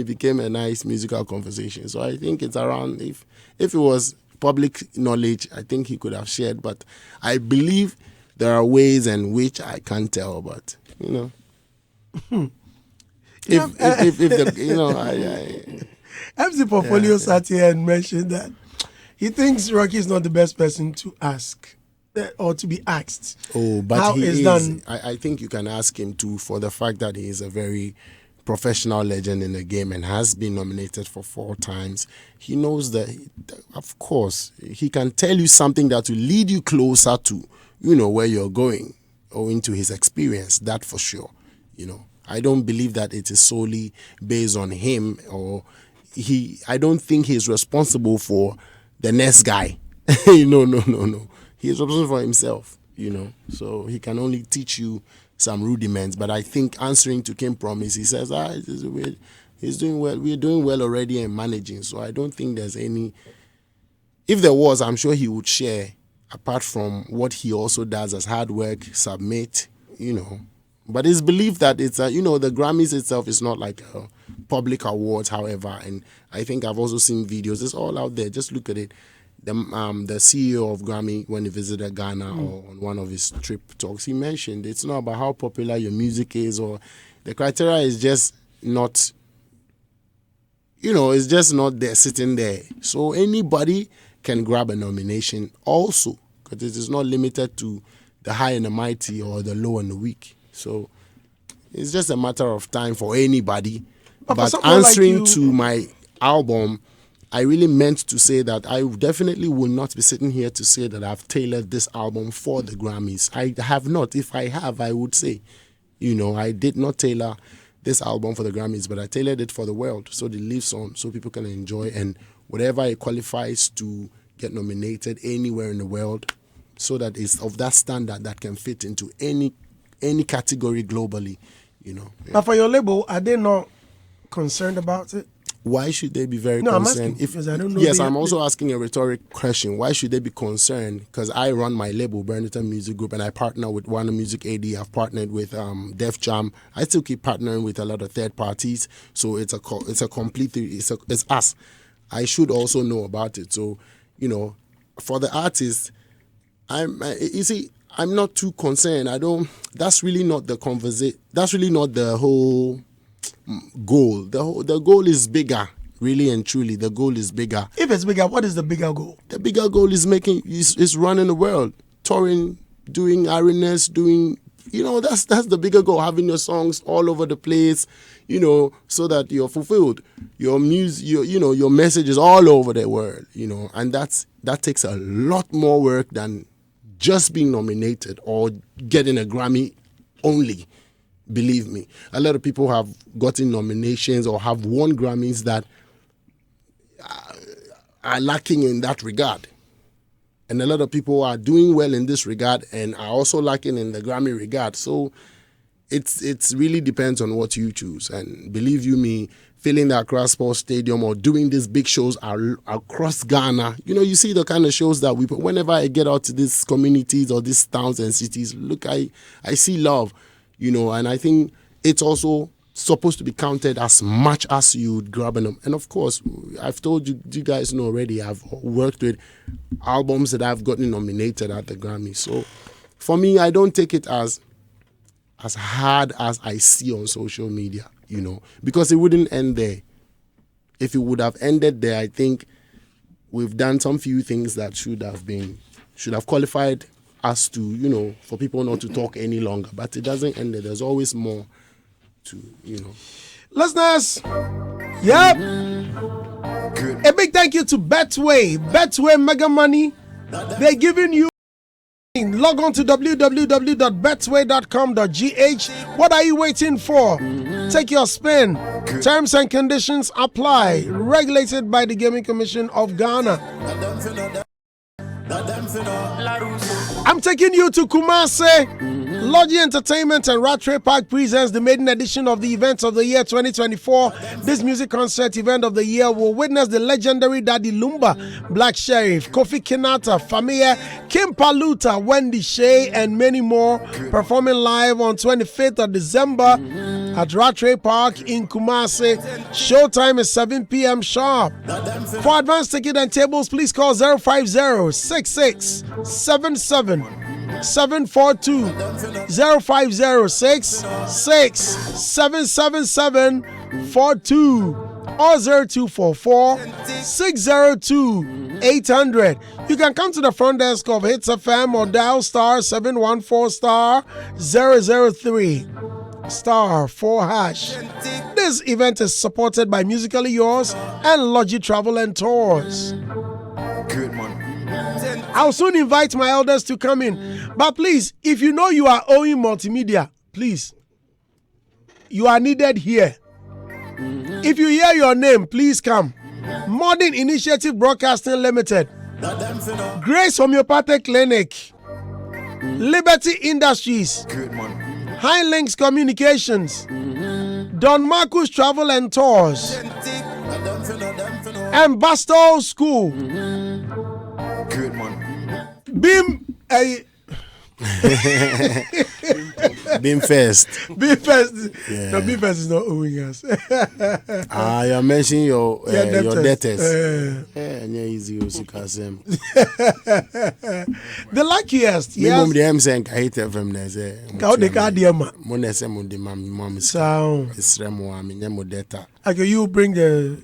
it became a nice musical conversation. So I think it's around, if it was public knowledge, I think he could have shared, but I believe there are ways in which I can't tell, but MC Portfolio sat here and mentioned that he thinks Rocky is not the best person to ask or to be asked. Oh, but how he is. Done. I think you can ask him too, for the fact that he is a very professional legend in the game and has been nominated for 4 times. He knows that, of course, he can tell you something that will lead you closer to, where you're going, owing to his experience, that for sure. I don't believe that it is solely based on him, or I don't think he's responsible for the next guy. No. He's responsible for himself, so he can only teach you some rudiments. But I think answering to Kim Promise, he says, he's doing well. We're doing well already and managing. So I don't think there's any. If there was, I'm sure he would share, apart from what he also does as hard work, submit, But it's believed that it's, the Grammys itself is not like a public award, however. And I think I've also seen videos. It's all out there. Just look at it. The CEO of Grammy, when he visited Ghana or on one of his trip talks, he mentioned it's not about how popular your music is, or the criteria is just not, it's just not there, sitting there. So anybody can grab a nomination also, because it is not limited to the high and the mighty or the low and the weak. So it's just a matter of time for anybody. But answering to my album, I really meant to say that I definitely will not be sitting here to say that I've tailored this album for the Grammys. I have not. If I have, I would say, I did not tailor this album for the Grammys, but I tailored it for the world, so it lives on, so people can enjoy, and whatever it qualifies to get nominated anywhere in the world, so that it's of that standard that can fit into any category globally, But for your label, are they not concerned about it? Why should they be very concerned? Because I don't know. Yes, I'm also asking a rhetoric question. Why should they be concerned? Because I run my label, Burlington Music Group, and I partner with Warner Music AD. I've partnered with Def Jam. I still keep partnering with a lot of third parties. So it's us. I should also know about it. So, for the artists, I'm not too concerned. That's really not the conversation. That's really not the whole goal. The goal is bigger, really and truly. The goal is bigger. If it's bigger, what is the bigger goal? The bigger goal is is running the world, touring, doing arenas, doing. That's the bigger goal. Having your songs all over the place, so that you're fulfilled. Your music, your message is all over the world, and that takes a lot more work than just being nominated or getting a Grammy only. Believe me, a lot of people have gotten nominations or have won Grammys that are lacking in that regard. And a lot of people are doing well in this regard and are also lacking in the Grammy regard. So it's really depends on what you choose. And believe you me, filling the Accra Sports Stadium or doing these big shows across Ghana, you see the kind of shows that we put. Whenever I get out to these communities or these towns and cities, look, I see love. and I think it's also supposed to be counted as much as you would grab them. And of course, I've told you guys know already, I've worked with albums that I've gotten nominated at the Grammy. So for me, I don't take it as hard as I see on social media, because it wouldn't end there. If it would have ended there, I think we've done some few things that should have qualified us to, for people not to talk any longer. But it doesn't end there. There's always more to. Listeners, yep. A big thank you to Betway. Betway Mega Money. They're giving you. Log on to www.betway.com.gh. What are you waiting for? Take your spin. Terms and conditions apply. Regulated by the Gaming Commission of Ghana. I'm taking you to Kumasi. Logi Entertainment and Rattray Park presents the maiden edition of the events of the year 2024. This music concert event of the year will witness the legendary Daddy Lumba, Black Sheriff, Kofi Kinata, Famia, Kim Paluta, Wendy Shea, and many more performing live on 25th of December at Rattray Park in Kumasi. Showtime is 7 p.m. sharp. For advance ticket and tables, please call 050-6677-742 050-6677-742 or 0244-602-800. You can come to the front desk of Hits FM or dial star 714 star 003 star 4 hash. This event is supported by Musically Yours and Logi Travel and Tours. Good man. I'll soon invite my elders to come in. But please, if you know you are owing multimedia, please, you are needed here. If you hear your name, please come. Modern Initiative Broadcasting Limited, Grace Homeopathic Clinic, Liberty Industries, Good man. High Links Communications, Don Marcus Travel and Tours, and Bastow School. Good man. Beam Being first. Beam First. Yeah. No, Beam First is not owing us. You're mentioning your debtors. The Easy, you can say. luckiest, Me yes. mum the am saying I hate FM na say. How the car dear man. Mo na say mo de mom So, Esremo am nyamo data. okay, you bring the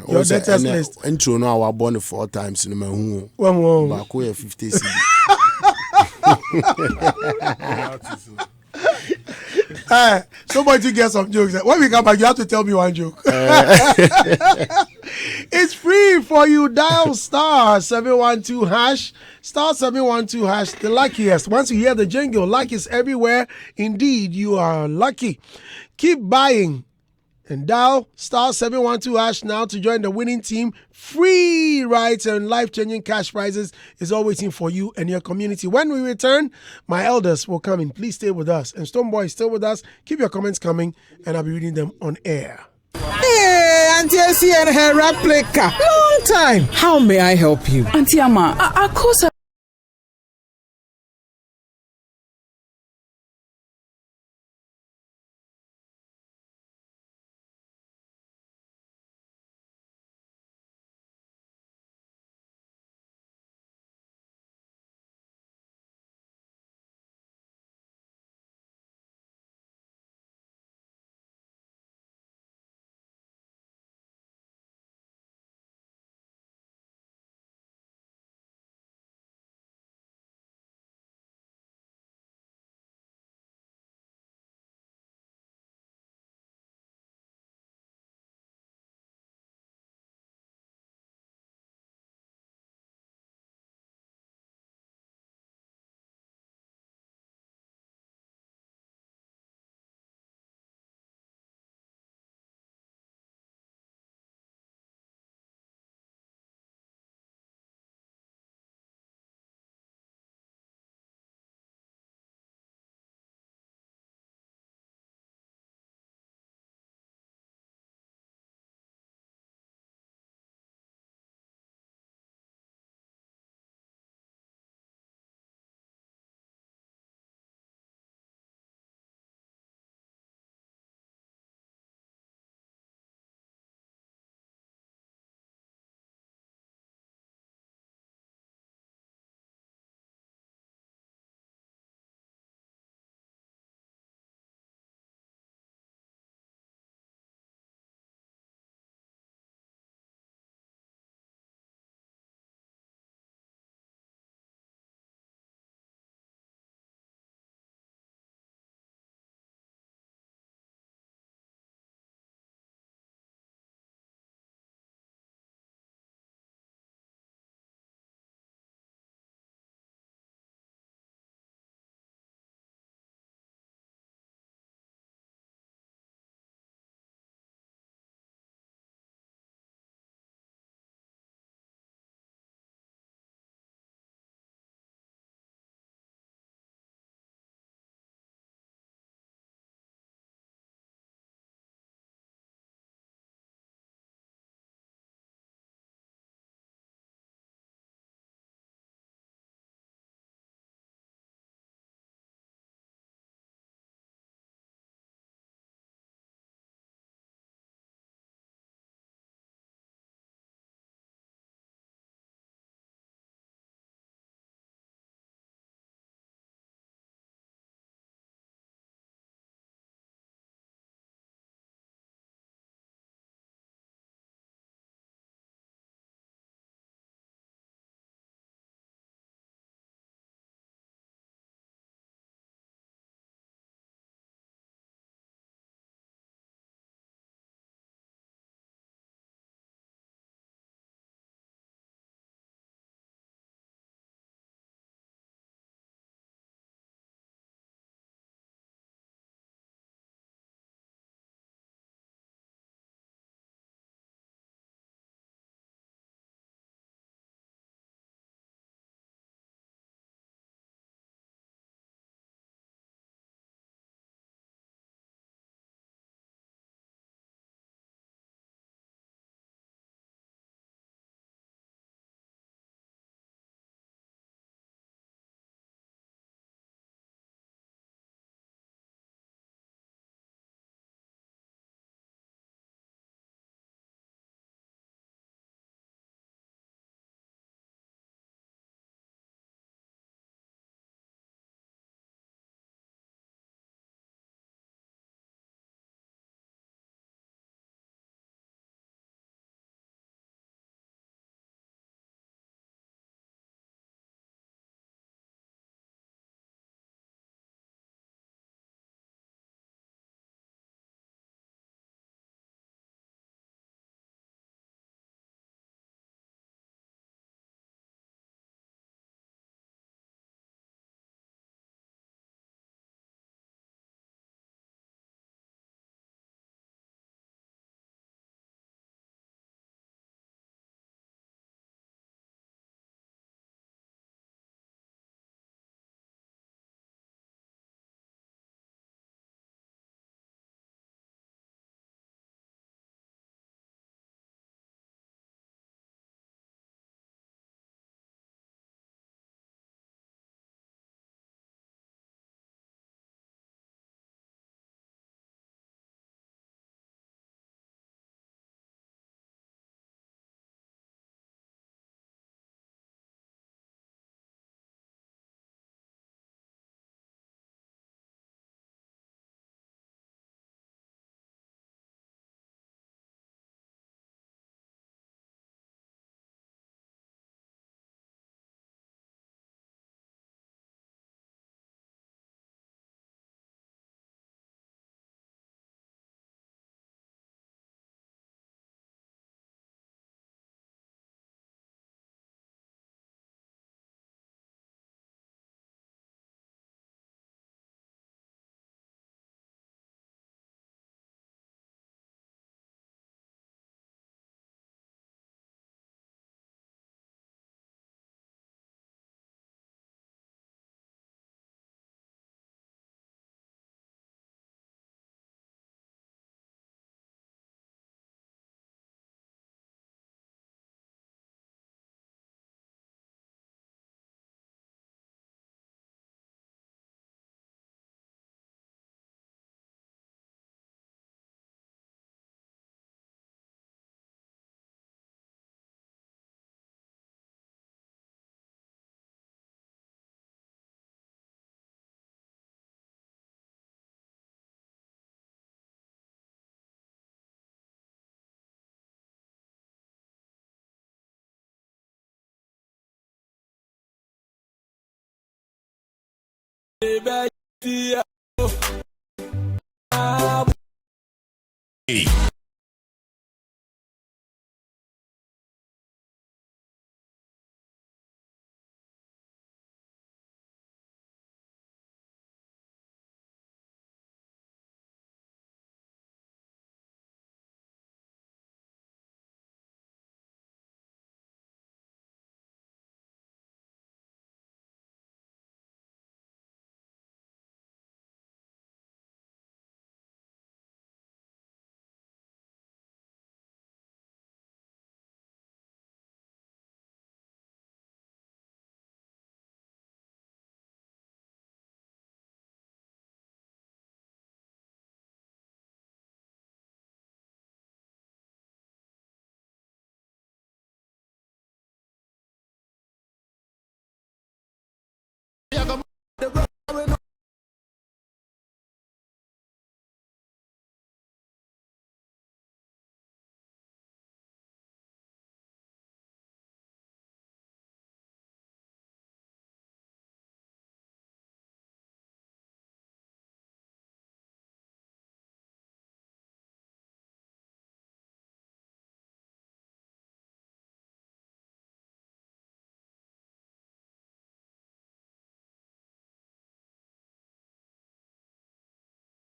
your debtors list. Intro no I born 4 times in my home. One. Ba ko 50 cedi. Somebody to get some jokes. When we come back, you have to tell me one joke. It's free for you. Dial star 712 hash. Star 712 hash. The luckiest. Once you hear the jingle, luck is everywhere. Indeed, you are lucky. Keep buying. And dial star 712 hash now to join the winning team. Free rides and life-changing cash prizes is all waiting for you and your community. When we return, my elders will come in. Please stay with us. And Stonebwoy is still with us. Keep your comments coming, and I'll be reading them on air. Hey, Auntie Essie and her replica. Long time. How may I help you? Auntie Ama, of course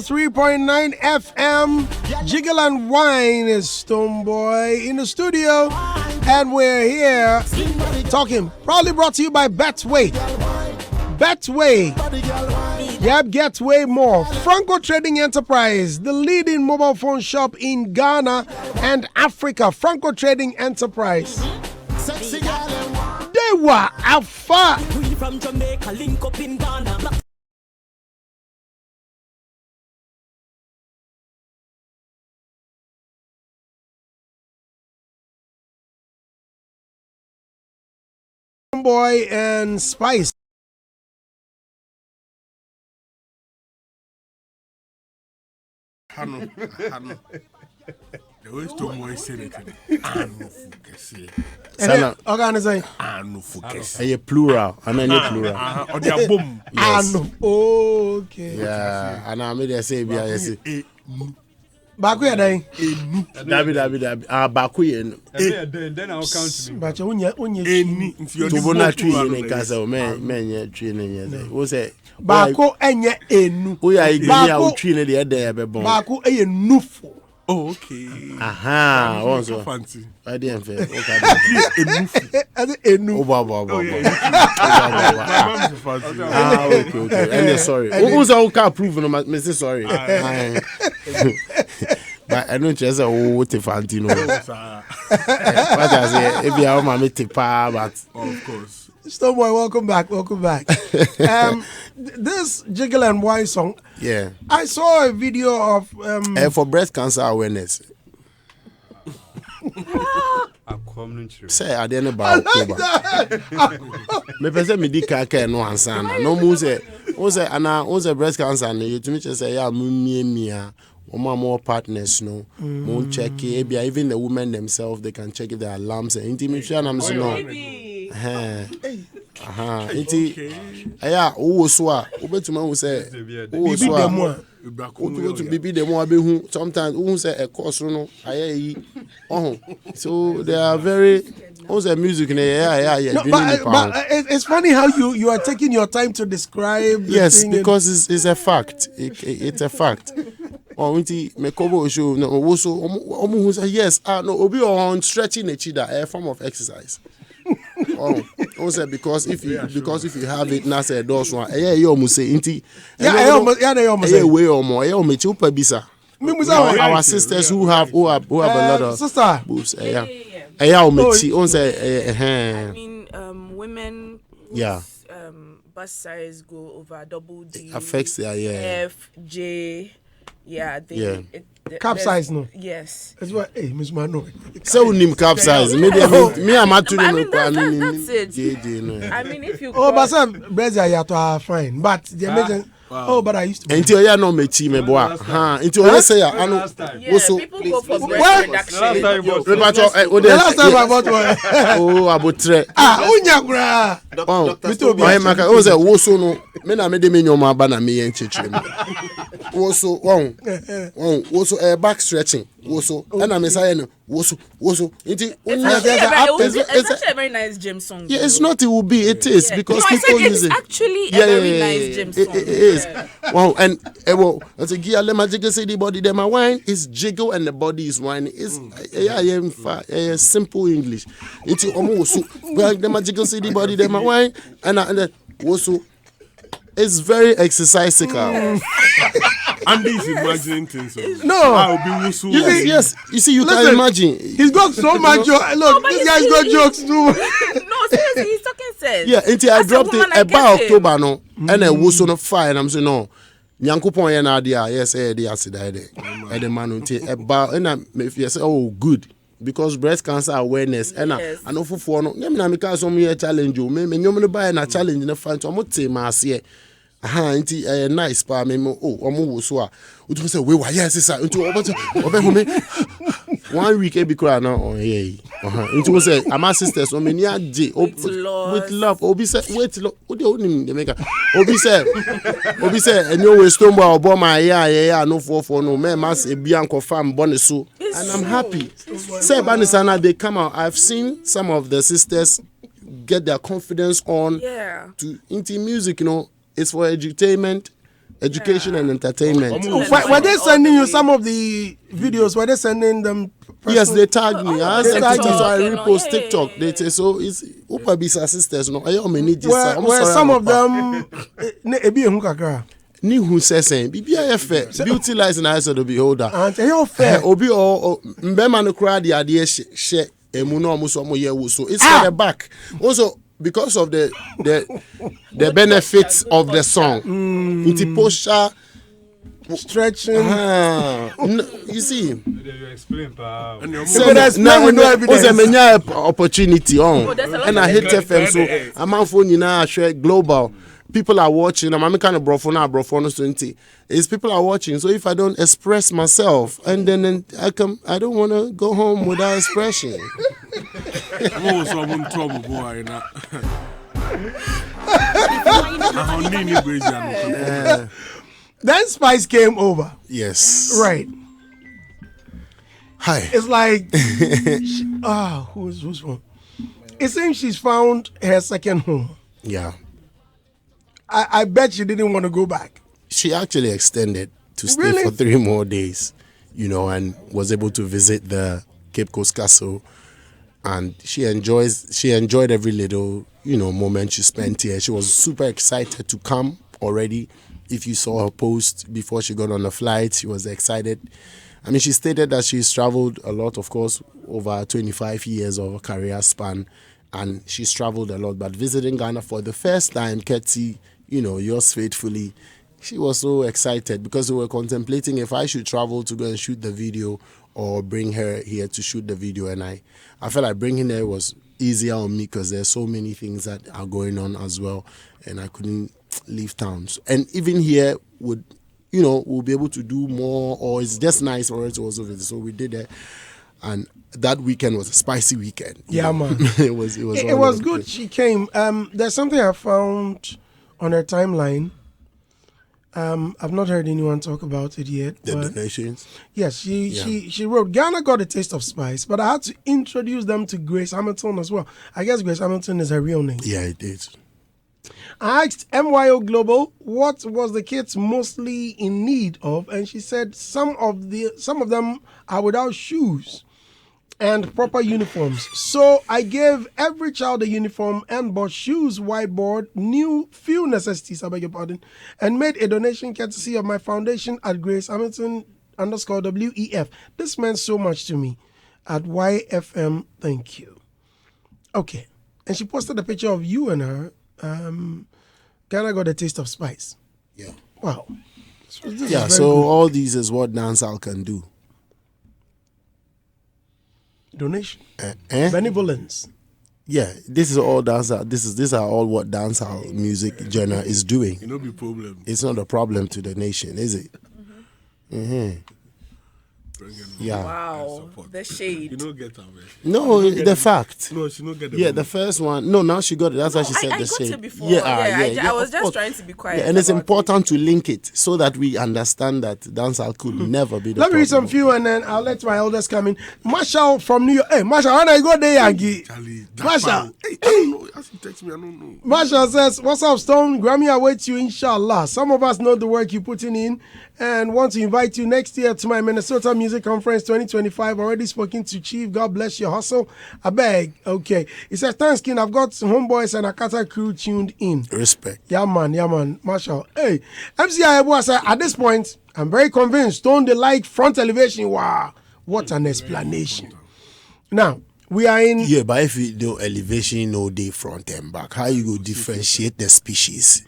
.9 FM, Jiggle and Wine is Stonebwoy in the studio, and we're here talking. Proudly brought to you by Betway. Betway. Yep, get way more. Franco Trading Enterprise, the leading mobile phone shop in Ghana and Africa. Franco Trading Enterprise. They were Alpha. From Jamaica, link up in Ghana. Boy and Spice. Hano. The way Stonebwoy said it. Anu fukesi. Organization. Anu fukesi. A plural. And then plural. Or the boom. Anu. Okay. Yeah. And I made a say yes. Baku ya dai. Dabi. Baku then I'll count to me. But unye Eni. to bona tree in casa men tree in wo say Baku enye enu. wo ya igini a wo tree ne de dey be bon. Baku eye nufo. Oh, okay. Aha, also. Fancy. I didn't feel. Okay. Ade enu. Okay. And sorry. Who's all can prove no me say sorry. But I don't just say what if Fantino. But I say if you are my tipa but of course. Stonebwoy, welcome back. This Jiggle and Wine song. Yeah. I saw a video of for breast cancer awareness. Say at the end of October. Me pese me di kaka no ansa na. No mu say ana breast cancer na you to me say ya mu mia. More partners, no. Won't check it. Even the women themselves, they can check if there are alarms and intimation. I'm so no. Yeah. Oh, so. Obetuma who say. Oh, so. Bibi demo abehu. Sometimes who say a course no. Aye. Oh. So they are very. Also music. Yeah. No, but it's funny how you are taking your time to describe. Yes, because it's a fact. It's a fact. Oh, mekobo show no also who say yes no obi on stretching a cheetah a form of exercise. Also because if you have it now say those one you almost say inti way or more mechi upa bisa our sisters who have a lot of sister boobs mechi on say I mean women yeah bust size go over double D it affects F J. Yeah, capsize no. Yes. That's what Miss Mano. So nim capsize. Me I'm not I mean that's it. I mean if you but some brother you to fine. But the Oh, but I used to. Until you know me team me boy. Until you say I know. Yeah, people go for breast reduction. The last time I bought one. Oh, abutre. Unya gra. Oh, maka o say wo so no. Me na me de me nyoma ba na me yen chechire me. Wo so back stretching. Wo so na me say no. Wo so. It's actually a very nice gym song. Yeah, it's not. It will be. It is because people use it. It's actually a very nice gym song. It is. Wow, and it's a gear. Let my jiggle say the body, then my wine is jiggle and the body is wine. It's simple English. It's almost so. Then my jiggle say the body, then my wine, and also. It's very exercisical. Andy's imagining things. No. Yes. You see, you can imagine. He's got so much joke. Look, this guy's got jokes too. No, seriously, he's talking sense. Yeah, until I dropped it about October, no, and I was on fire, and I'm saying, no. Nyankopon ya na dia, yes, dia asida de. And the man until about, and I say, oh, good. Because breast cancer awareness and I know for no me na me ka so me challenge o me nyom no buy na challenge na fan to mo te ma ase nti nice pa me omo wo so a o to say we wa yes sir nti obe hu me 1 week e bi kura na nti we say ama sisters o me ni age with love obi say wait lo o de onim de make obi say enyo we Stonebwoy obo ma ya no for no me mas e bi anko fam bone so and I'm happy. Say Banisana, they come out. I've seen some of the sisters get their confidence on to into music, it's for edutainment, education and entertainment. Were they sending you some of the videos? Were they sending them? Yes, they tagged me. I said so I repost TikTok. They say so it's Upa Bisa sisters, Where some of them ni who says BBIF beauty lies in the eyes of the beholder. And you fair obi or mbema no cry the idea share emuno muso mo ye so it's at the back also because of the benefits of the song into posture stretching you see You explain opportunity on and I hit FM so I'm on phone share global. People are watching. I'm kind of brofo 20. Is people are watching. So if I don't express myself, and then I don't want to go home without expression. Then Spice came over. Yes. Right. Hi. It's like, who's one? It seems she's found her second home. Yeah. I bet she didn't want to go back. She actually extended to stay for 3 more days, and was able to visit the Cape Coast Castle. And she enjoyed every little, moment she spent here. She was super excited to come already. If you saw her post before she got on the flight, she was excited. I mean, she stated that she's traveled a lot, of course, over 25 years of a career span. And she's traveled a lot. But visiting Ghana for the first time, Ketty, yours faithfully, she was so excited because we were contemplating if I should travel to go and shoot the video or bring her here to shoot the video. And I felt like bringing her was easier on me because there's so many things that are going on as well. And I couldn't leave town. And even here we'll be able to do more, or it's just nice for her to also visit. So we did that. And that weekend was a spicy weekend. Yeah, man. It was good. She came. There's something I found on her timeline. I've not heard anyone talk about it yet. The donations? Yes, she wrote, Ghana got a taste of spice, but I had to introduce them to Grace Hamilton as well. I guess Grace Hamilton is her real name. Yeah, it is. I asked MYO Global what was the kids mostly in need of, and she said some of them are without shoes and proper uniforms. So I gave every child a uniform and bought shoes, whiteboard, few necessities, I beg your pardon, and made a donation courtesy of my foundation at Grace Hamilton _WEF. This meant so much to me. At YFM, thank you. Okay. And she posted a picture of you and her. Ghana got a taste of spice. Yeah. Wow. So all these is what dancehall can do. Donation. Benevolence. Yeah, this is all dancehall. These are all what dancehall music genre is doing. You know, be problem. It's not a problem to the nation, is it? Yeah. Wow, the shade. You don't get her. No, the fact. No, she don't get the Yeah, the first one. No, now she got it. That's why she said I the got shade. it before. Yeah, I was of just course. trying to be quiet. Yeah, and it's about important to link it so that we understand that dancehall could never be the Let me read some problem. few and then I'll let my elders come in. Marshall from New York. Hey, Marshall, when I go there, Yankee. Charlie, Marshall. Hey, I don't know. As he text me, I don't know. Marshall says, "What's up, Stone? Grammy awaits you, inshallah. Some of us know the work you're putting in and want to invite you next year to my Minnesota Music Conference 2025. Already spoken to Chief. God bless your hustle. I beg." Okay. He says, "Thanks, King. I've got some homeboys and Akata crew tuned in." Respect. Yeah, man. Marshall. Hey, MCI Eboa said, "At this point, I'm very convinced Stone the like front elevation. Wow, what an explanation." Now, we are in. Yeah, but if you do elevation, no day front and back, how you go differentiate the species?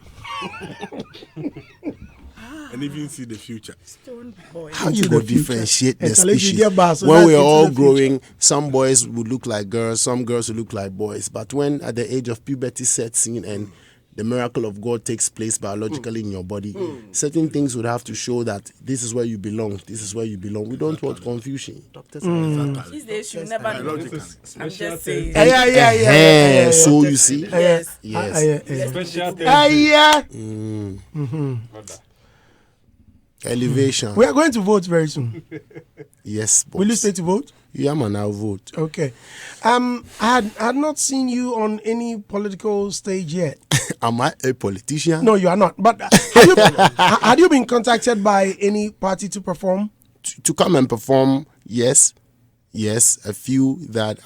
And even see the future. Stonebwoy. How you go differentiate the Until you species? get back, so When that's we're into all the future. growing, some boys would look like girls, some girls would look like boys. But when at the age of puberty sets in and the miracle of God takes place biologically in your body, certain things would have to show that this is where you belong. This is where you belong. We don't want confusion. These days you never know. I'm just saying. Yeah. So you see, Yes. yes, Special Yeah. elevation. We are going to vote very soon. Yes, boss. Will you stay to vote? Yeah, man, I'll vote. Okay. I had not seen you on any political stage yet. Am I a politician? No, you are not. But had you been contacted by any party to perform? To come and perform, yes, a few that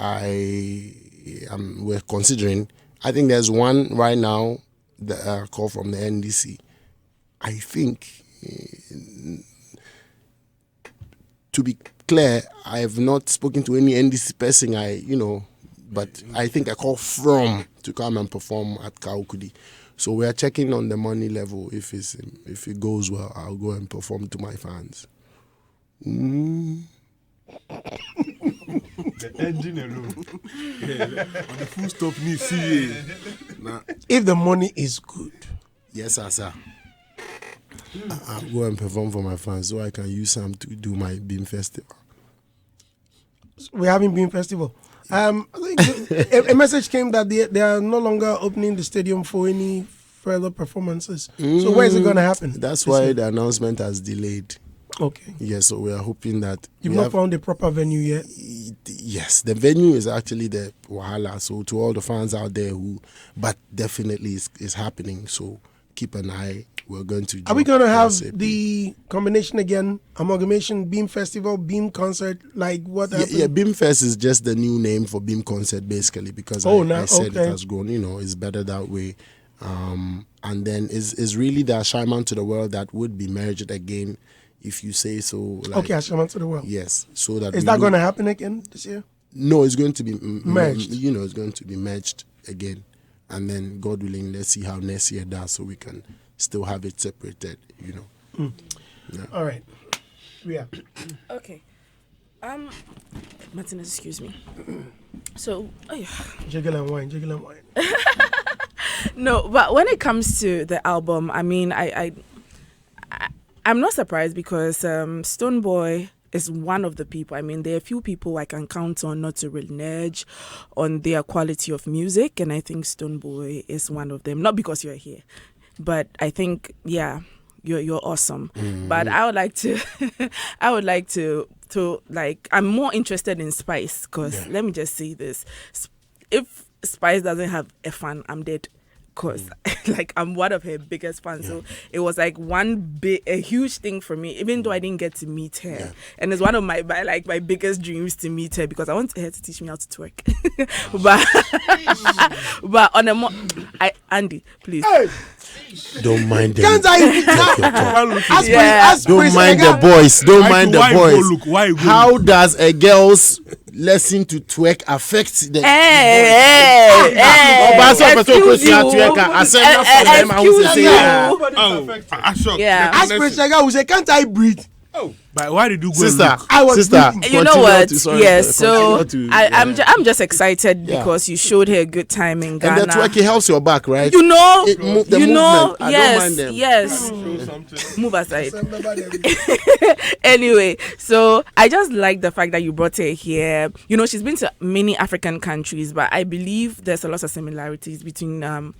we're considering. I think there's one right now, the call from the NDC. I think, to be clear, I have not spoken to any NDC person. But I think a call from to come and perform at Kaukudi. So we are checking on the money level. If it goes well, I'll go and perform to my fans. The engine alone. On the full stop, me see. Nah, If the money is good. Yes, sir. I'll go and perform for my fans so I can use some to do my Beam Festival. We're having Beam Festival. I think a message came that they are no longer opening the stadium for any further performances. So where is it going to happen? That's this why year? the announcement has delayed. Okay. Yes, so we are hoping that You've we not have- found a proper venue yet? Yes, the venue is actually the Wahala. So to all the fans out there but definitely it's happening. So keep an eye. We're going to. Are we going to have ASAP. the combination again? Amalgamation, Beam Festival, Beam Concert, like what happened? Yeah, Beam Fest is just the new name for Beam Concert, basically, because I said it has grown. It's better that way. And then is really the Ashaiman to the world that would be merged again, if you say so. Like, Okay, Ashaman to the world. yes, so that Is that going to happen again this year? No, it's going to be Merged. It's going to be merged again, and then God willing, let's see how next year does, so we can still have it separated. All right. Yeah. Okay. Martinez, excuse me. So, Jiggle and Wine, Jiggle and Wine. no, but when it comes to the album, I mean, I'm not surprised because Stonebwoy is one of the people. I mean, there are a few people I can count on not to renege on their quality of music, and I think Stonebwoy is one of them. Not because you're here, but I think, yeah, you're awesome. Mm-hmm. But I would like to I'm more interested in Spice because let me just say this: if Spice doesn't have a fan, I'm dead. Cause I'm one of her biggest fans, so it was like a huge thing for me. Even though I didn't get to meet her, and it's one of my biggest dreams to meet her because I want her to teach me how to twerk. but on a Andy, please. Hey. Don't mind them. Can't Don't mind the boys. Don't mind the boys. How does a girl's lesson to twerk affect the? Can't I breathe? But why did you go? Sister, You know what? Yes. So I'm yeah. I'm just excited Yeah. because you showed her a good time in Ghana. And the twerking helps your back, right? You know, the you know, movement, I yes, don't mind them. yes. Move aside. Anyway, so I just like the fact that you brought her here. You know, she's been to many African countries, but I believe there's a lot of similarities between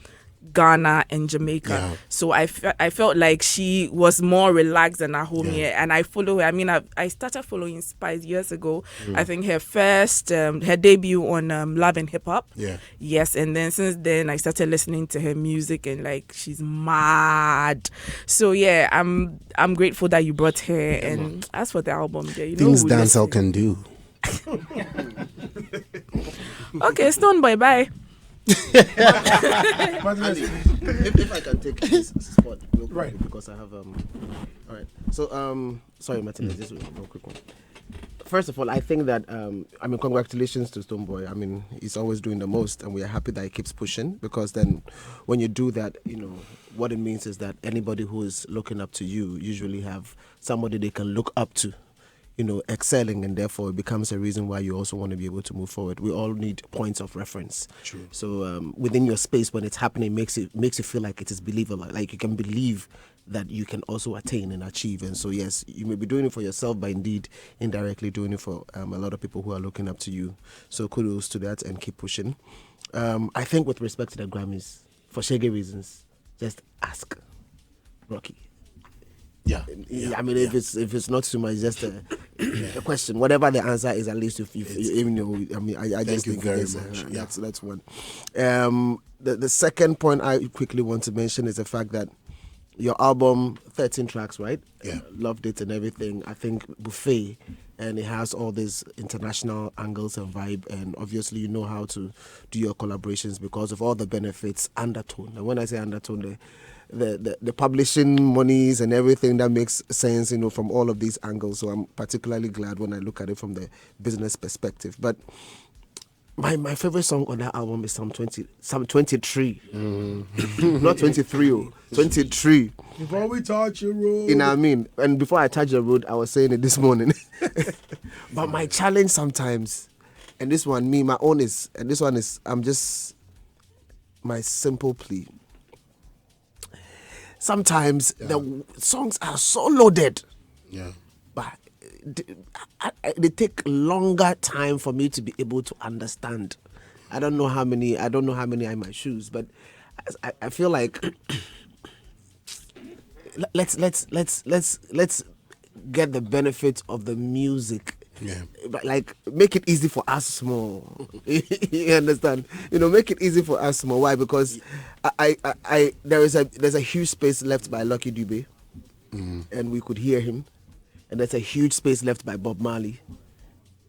Ghana and Jamaica. Yeah. So I felt like she was more relaxed and at home here, and I follow her. I mean, I started following Spice years ago. I think her first her debut on Love and Hip Hop. Yeah. Yes, and then since then I started listening to her music, and like she's mad. So yeah, I'm grateful that you brought her. And as for the album, yeah, you Things know, dancehall can do. Okay, Stonebwoy, bye. if I can take this spot real quick, Right. because I have all right. So sorry, Martin, just a real quick one. First of all, I think that I mean, congratulations to Stonebwoy. I mean, he's always doing the most, and we are happy that he keeps pushing, because then when you do that, you know what it means is that anybody who is looking up to you usually have somebody they can look up to, you know, excelling, and therefore it becomes a reason why you also want to be able to move forward. We all need points of reference. True. So within your space, when it's happening, makes you feel like it is believable, like you can believe that you can also attain and achieve. And so yes, you may be doing it for yourself, but indeed indirectly doing it for a lot of people who are looking up to you. So kudos to that, and keep pushing. I think with respect to the Grammys, for shaggy reasons, just ask Rocky. Yeah. I mean, if it's not too much, just a question. Whatever the answer is, at least if you know, I mean, I just Thank you think very it's, much. that's one. The second point I quickly want to mention is the fact that your album, 13 tracks, right? Yeah. Loved it and everything. I think buffet, and it has all these international angles and vibe, and obviously you know how to do your collaborations because of all the benefits, undertone. And when I say undertone, the publishing monies and everything that makes sense, you know, from all of these angles. So I'm particularly glad when I look at it from the business perspective. But my favorite song on that album is Psalm 23. Not 23, 23. Before we touch your road. You know what I mean? And before I touch the road, I was saying it this morning. But my challenge sometimes, and this one, my own is, and this one is, I'm just, my simple plea. Sometimes the songs are so loaded, but they take longer time for me to be able to understand. I don't know how many are in my shoes, but I feel like let's get the benefit of the music. Yeah. But like, make it easy for us small. You understand? You know, make it easy for us small. Why? Because there's a huge space left by Lucky Dube, and we could hear him, and there's a huge space left by Bob Marley.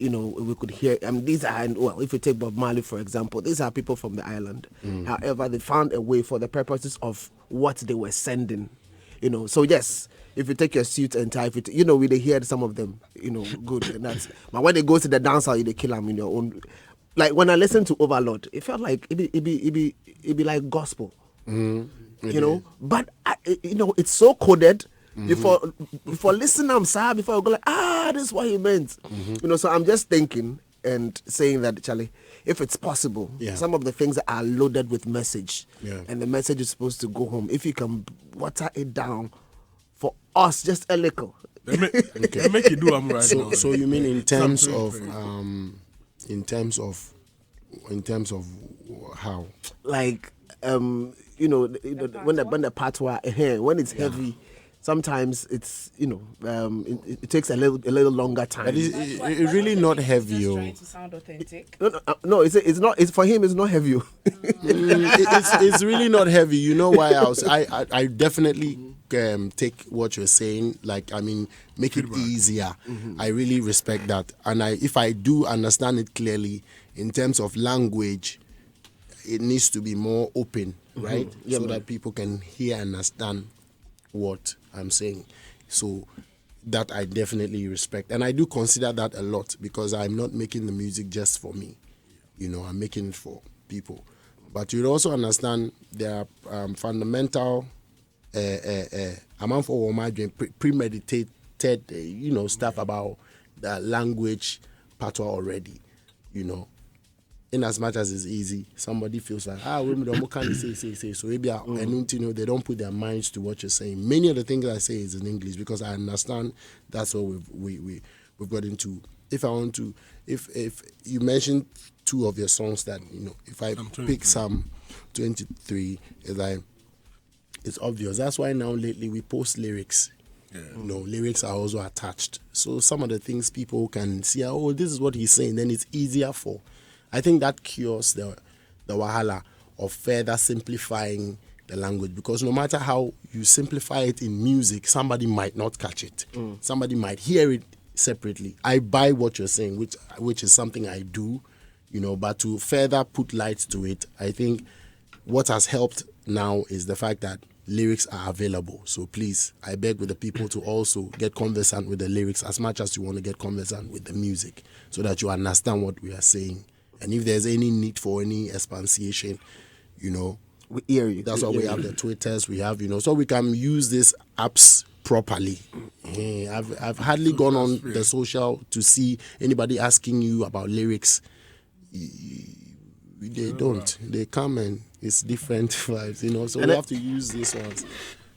You know, we could hear. These are, well, if you take Bob Marley for example, these are people from the island. However, they found a way for the purposes of what they were sending. You know, so yes. If you take your suit and tie, you know, we they hear some of them, you know, good. And that's, but when they go to the dance hall, they kill them in your own. Like when I listened to Overlord, it felt like it be like gospel, you know. But you know, it's so coded. Before listening, I'm sad. Before I go like, this is what he meant, you know. So I'm just thinking and saying that, Charlie, if it's possible, some of the things that are loaded with message, and the message is supposed to go home. If you can water it down. For us, just a little. They make you do them right now. So you mean in terms of how? Like you know, when the patois, when it's heavy, sometimes it's, you know, it takes a little longer time. But it's really not heavy. Trying to sound authentic. No, it's not. It's for him. It's not heavy. It's really not heavy. You know why? I definitely take what you're saying. Like, I mean, make it easier. I really respect that, and if I do understand it clearly in terms of language, it needs to be more open, right? So that people can hear and understand what I'm saying. So that I definitely respect, and I do consider that a lot, because I'm not making the music just for me. You know, I'm making it for people. But you also understand there are fundamental amount for premeditated accepted, stuff about the language patois already, In as much as it's easy, somebody feels like, women don't can say. So maybe they don't put their minds to what you're saying. Many of the things I say is in English because I understand that's what we've got into. If you mentioned 2 of your songs that, if I pick some 23, it's obvious. That's why now lately we post lyrics. Yeah. Lyrics are also attached. So some of the things people can see, this is what he's saying, then it's easier for. I think that cures the wahala of further simplifying the language, because no matter how you simplify it in music, somebody might not catch it. Somebody might hear it separately. I buy what you're saying, which is something I do, but to further put light to it, I think what has helped now is the fact that lyrics are available. So please, I beg with the people to also get conversant with the lyrics as much as you want to get conversant with the music, so that you understand what we are saying. And if there's any need for any expatiation, we hear you. That's why we have the Twitters, we have, so we can use these apps properly. I've hardly gone on the social to see anybody asking you about lyrics. They don't. They come and it's different vibes, so we have to use these ones.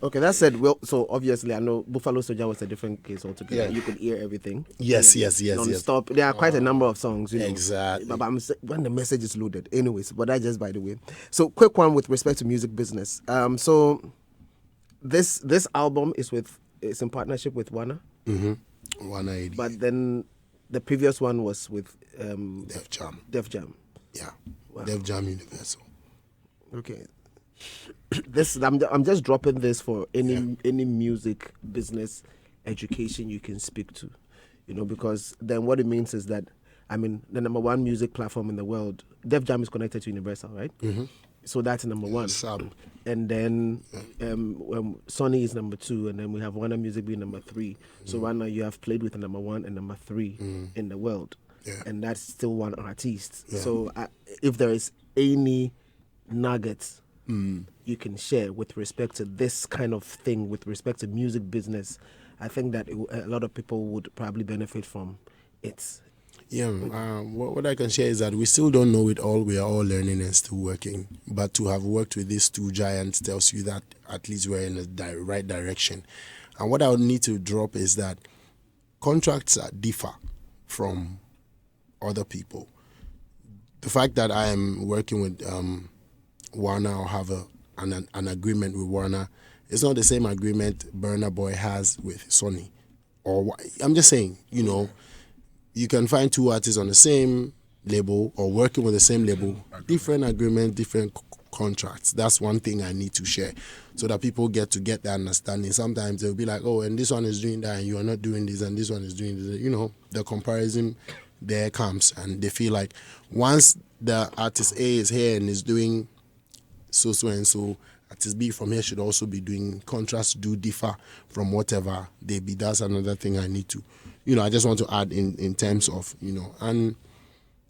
Okay, that said, so obviously I know Buffalo Soldier was a different case altogether. Yeah. You could hear everything. Yes. Non-stop. There are quite a number of songs, Exactly. But I'm when the message is loaded. Anyways, but that's just by the way. So quick one with respect to music business. So this album is in partnership with Warner. Mm-hmm. Warner 80. But then the previous one was with Def Jam. Yeah. Wow. Def Jam Universal. Okay. I'm just dropping this for any music business education you can speak to, because then what it means is that, the number 1 music platform in the world, Def Jam is connected to Universal, right? Mm-hmm. So that's number 1. And then Sony is number 2, and then we have Warner Music being number 3. So right now you have played with the number 1 and number 3 in the world, and that's still one artist. Yeah. So if there is any nuggets you can share with respect to this kind of thing, with respect to music business, I think that a lot of people would probably benefit from it. Yeah, what I can share is that we still don't know it all. We are all learning and still working. But to have worked with these 2 giants tells you that at least we're in the right direction. And what I would need to drop is that contracts differ from other people. The fact that I am working with Warner or have an agreement with Warner, it's not the same agreement Burna Boy has with Sony. Or I'm just saying, you can find 2 artists on the same label or working with the same label, different agreement, different contracts. That's one thing I need to share so that people get the understanding. Sometimes they'll be like, and this one is doing that and you are not doing this and this one is doing this. The comparison there comes and they feel like once the artist A is here and is doing so and so, artist B from here should also be doing. Contrasts do differ from whatever they be. That's another thing I need to, I just want to add in terms of, and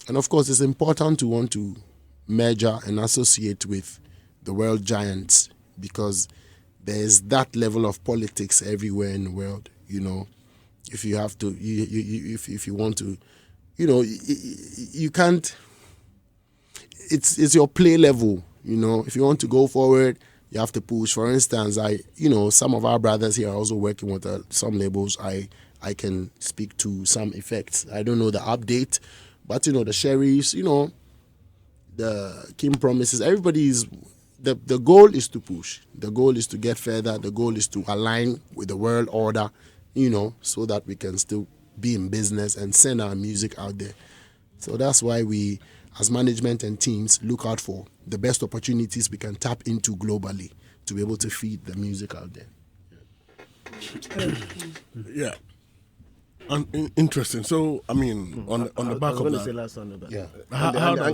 of course it's important to want to merger and associate with the world giants because there's that level of politics everywhere in the world. If you have to, if you want to, you can't. It's your play level. If you want to go forward, you have to push. For instance, some of our brothers here are also working with some labels. I can speak to some effects. I don't know the update, but the Sheriffs, the Kim Promises, everybody is. The goal is to push. The goal is to get further. The goal is to align with the world order, so that we can still be in business and send our music out there. So that's why we, as management and teams, look out for the best opportunities we can tap into globally to be able to feed the music out there. Yeah. Interesting. So, on the back of that. I was going to say last one about yeah.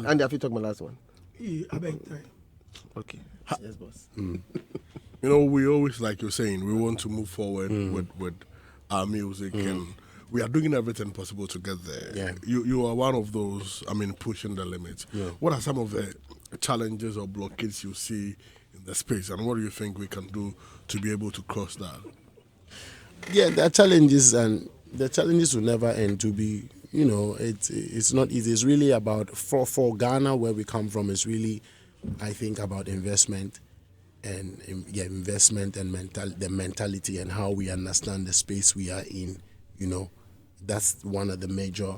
And have you talked my last one? I beg time. Okay. Yes, boss. We always, like you're saying, we want to move forward with our music and we are doing everything possible to get there. Yeah. You are one of those, pushing the limits. Yeah. What are some of the challenges or blockades you see in the space and what do you think we can do to be able to cross that? Yeah, there are challenges, and the challenges will never end. To be, it's not easy. It's really about for Ghana, where we come from. It's really, I think, about investment, and investment and the mentality and how we understand the space we are in. That's one of the major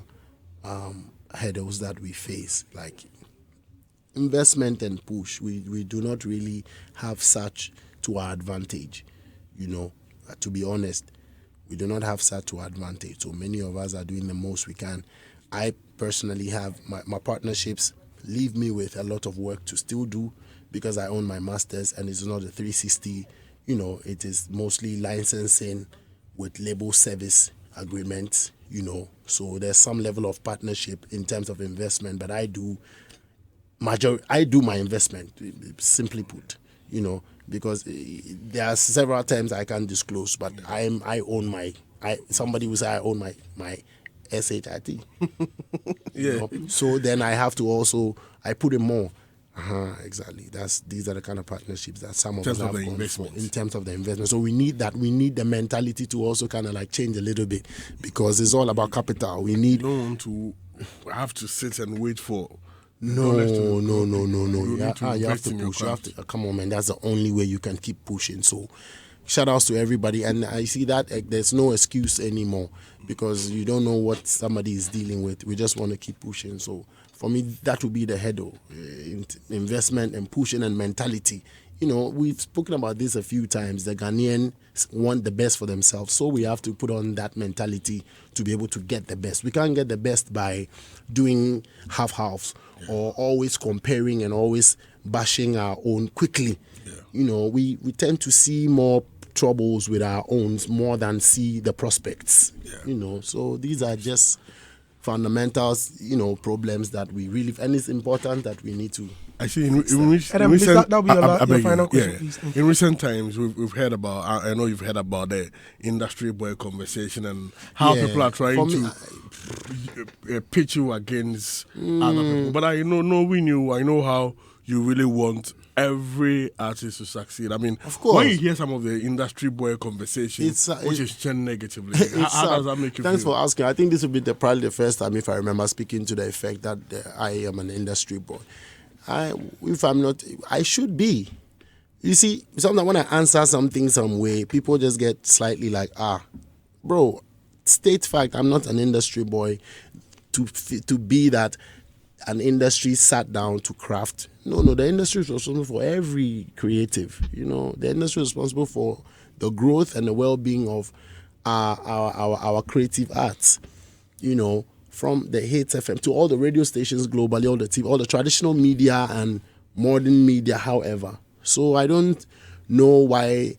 hurdles that we face. Like investment and push, we do not really have such to our advantage. To be honest, we do not have such to our advantage. So many of us are doing the most we can. I personally have my partnerships leave me with a lot of work to still do because I own my masters, and it's not a 360. It is mostly licensing with label service agreements. So there's some level of partnership in terms of investment, but I do my investment, simply put, because there are several times I can't disclose, but I own somebody will say I own my SHIT. So then I have to also, I put in more. Exactly. These are the kind of partnerships that some of us have gone for in terms of the investment. So we need that. We need the mentality to also kind of like change a little bit, because it's all about capital. We need. You don't want to have to sit and wait for. No. You have to push. You have to come on, man. That's the only way you can keep pushing. So, shout outs to everybody. And I see that there's no excuse anymore, because you don't know what somebody is dealing with. We just want to keep pushing. So, for me, that would be the hurdle: investment and pushing and mentality. We've spoken about this a few times. The Ghanaians want the best for themselves, so we have to put on that mentality to be able to get the best. We can't get the best by doing half-halves or always comparing and always bashing our own quickly. We tend to see more troubles with our own more than see the prospects. So these are just fundamentals, problems that we really, and it's important that we need to. I see. In recent times, we've heard about. I know you've heard about the industry boy conversation and how people are trying to pitch you against other people. But I know how you really want every artist to succeed. I mean, of course, when you hear some of the industry boy conversation, which is changed negatively, how does that make you feel? Thanks for asking. I think this will be probably the first time, if I remember, speaking to the effect that I am an industry boy. If I'm not, I should be. You see, sometimes when I answer something some way, people just get slightly like, bro, state fact, I'm not an industry boy to be that an industry sat down to craft. No, the industry is responsible for every creative. The industry is responsible for the growth and the well-being of our creative arts. From the Hits FM to all the radio stations globally, all the TV, all the traditional media and modern media, however. So I don't know why,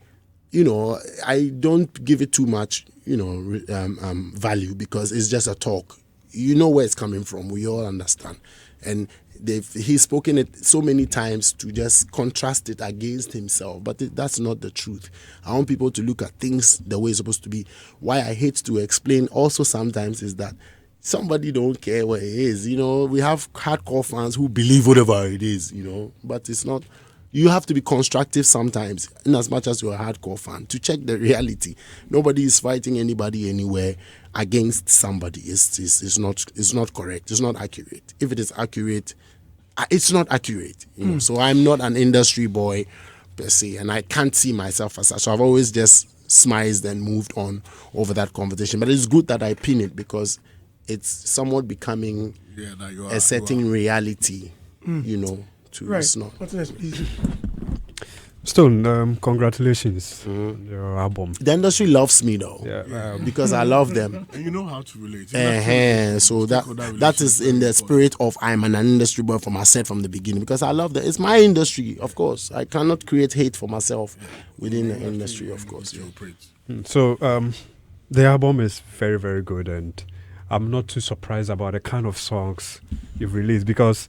I don't give it too much, value, because it's just a talk. You know where it's coming from. We all understand. And he's spoken it so many times to just contrast it against himself. But that's not the truth. I want people to look at things the way it's supposed to be. Why I hate to explain also sometimes is that somebody don't care what it is. We have hardcore fans who believe whatever it is, but it's not. You have to be constructive sometimes, in as much as you're a hardcore fan, to check the reality. Nobody is fighting anybody anywhere against somebody. It's not correct. It's not accurate. If it is accurate, it's not accurate. So I'm not an industry boy per se, and I can't see myself as such. So I've always just smiled and moved on over that conversation. But it's good that I pin it, because it's somewhat becoming a certain reality, Right. It's not. What's next, please? Stone, congratulations on your album. The industry loves me though, because I love them. And you know how to relate. So that is in the spirit of I'm an industry boy for myself from the beginning, because I love that. It's my industry, of course. I cannot create hate for myself within the industry, of course. So the album is very, very good, and I'm not too surprised about the kind of songs you've released, because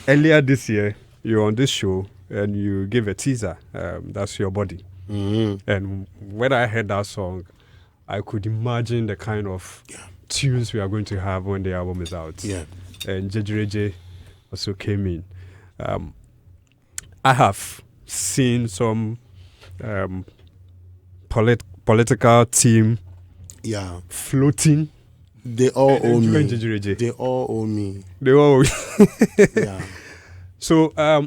earlier this year you were on this show and you gave a teaser, That's Your Body. And when I heard that song, I could imagine the kind of tunes we are going to have when the album is out. And Jejireje also came in. I have seen some political team, floating. They all owe me. They all owe me. They all. Yeah. So I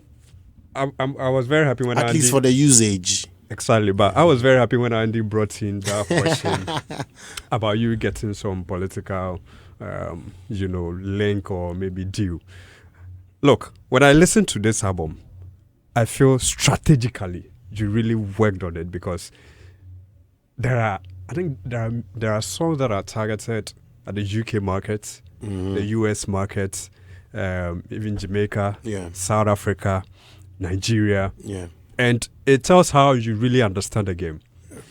was very happy when at least for the usage. Exactly, but I was very happy when Andy brought in that question about you getting some political, link or maybe deal. Look, when I listen to this album, I feel strategically you really worked on it, because there are songs that are targeted at the UK market, the US market, even Jamaica, South Africa, Nigeria. Yeah. And it tells how you really understand the game.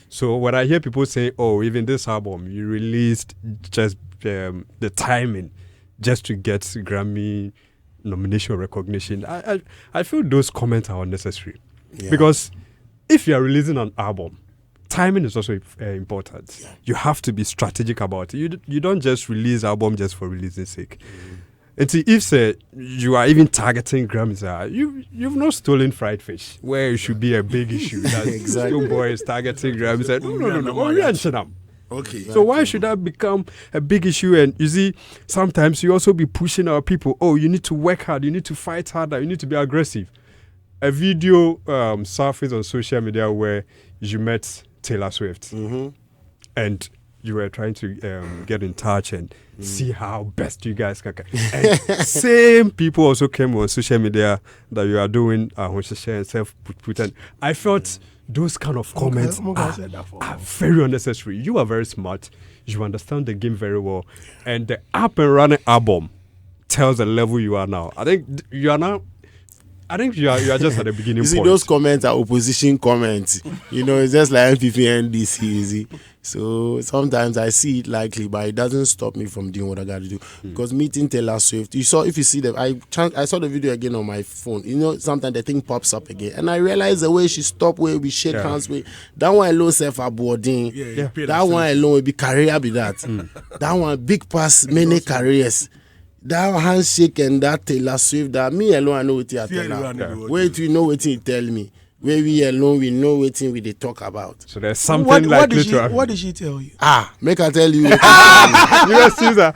So when I hear people say, oh, even this album, you released just the timing just to get Grammy nomination recognition, I feel those comments are unnecessary. Yeah. Because if you are releasing an album, timing is also important. Yeah. You have to be strategic about it. You don't just release album just for releasing sake. And see, if you are even targeting Grammys, you've not stolen fried fish, where it should be a big issue. That exactly. Stonebwoy is targeting Grammys. No. Okay. So why should that become a big issue? And you see, sometimes you also be pushing our people. Oh, you need to work hard. You need to fight harder. You need to be aggressive. A video surfaced on social media where you met Taylor Swift, and you were trying to get in touch and see how best you guys can. And same people also came on social media that you are doing and self-put. I felt those kind of comments are very unnecessary. You are very smart. You understand the game very well. And the up and running album tells the level you are now. I think you are just at the beginning. You see, point. Those comments are opposition comments. It's just like MPP and DC. So sometimes I see it likely, but it doesn't stop me from doing what I got to do. Because meeting Taylor Swift, if you see them, I saw the video again on my phone. Sometimes the thing pops up again, and I realize the way she stopped, where we shake hands with that one alone, self-aboarding. That one alone will be career, be that. That one big pass many careers. That handshake and that Taylor Swift, that me alone I know what you tell her. Wait, we know what you tell me. Where we alone, we know what we they talk about. So there's something likely to happen. What did she tell you? Make her tell you. Yes, Caesar.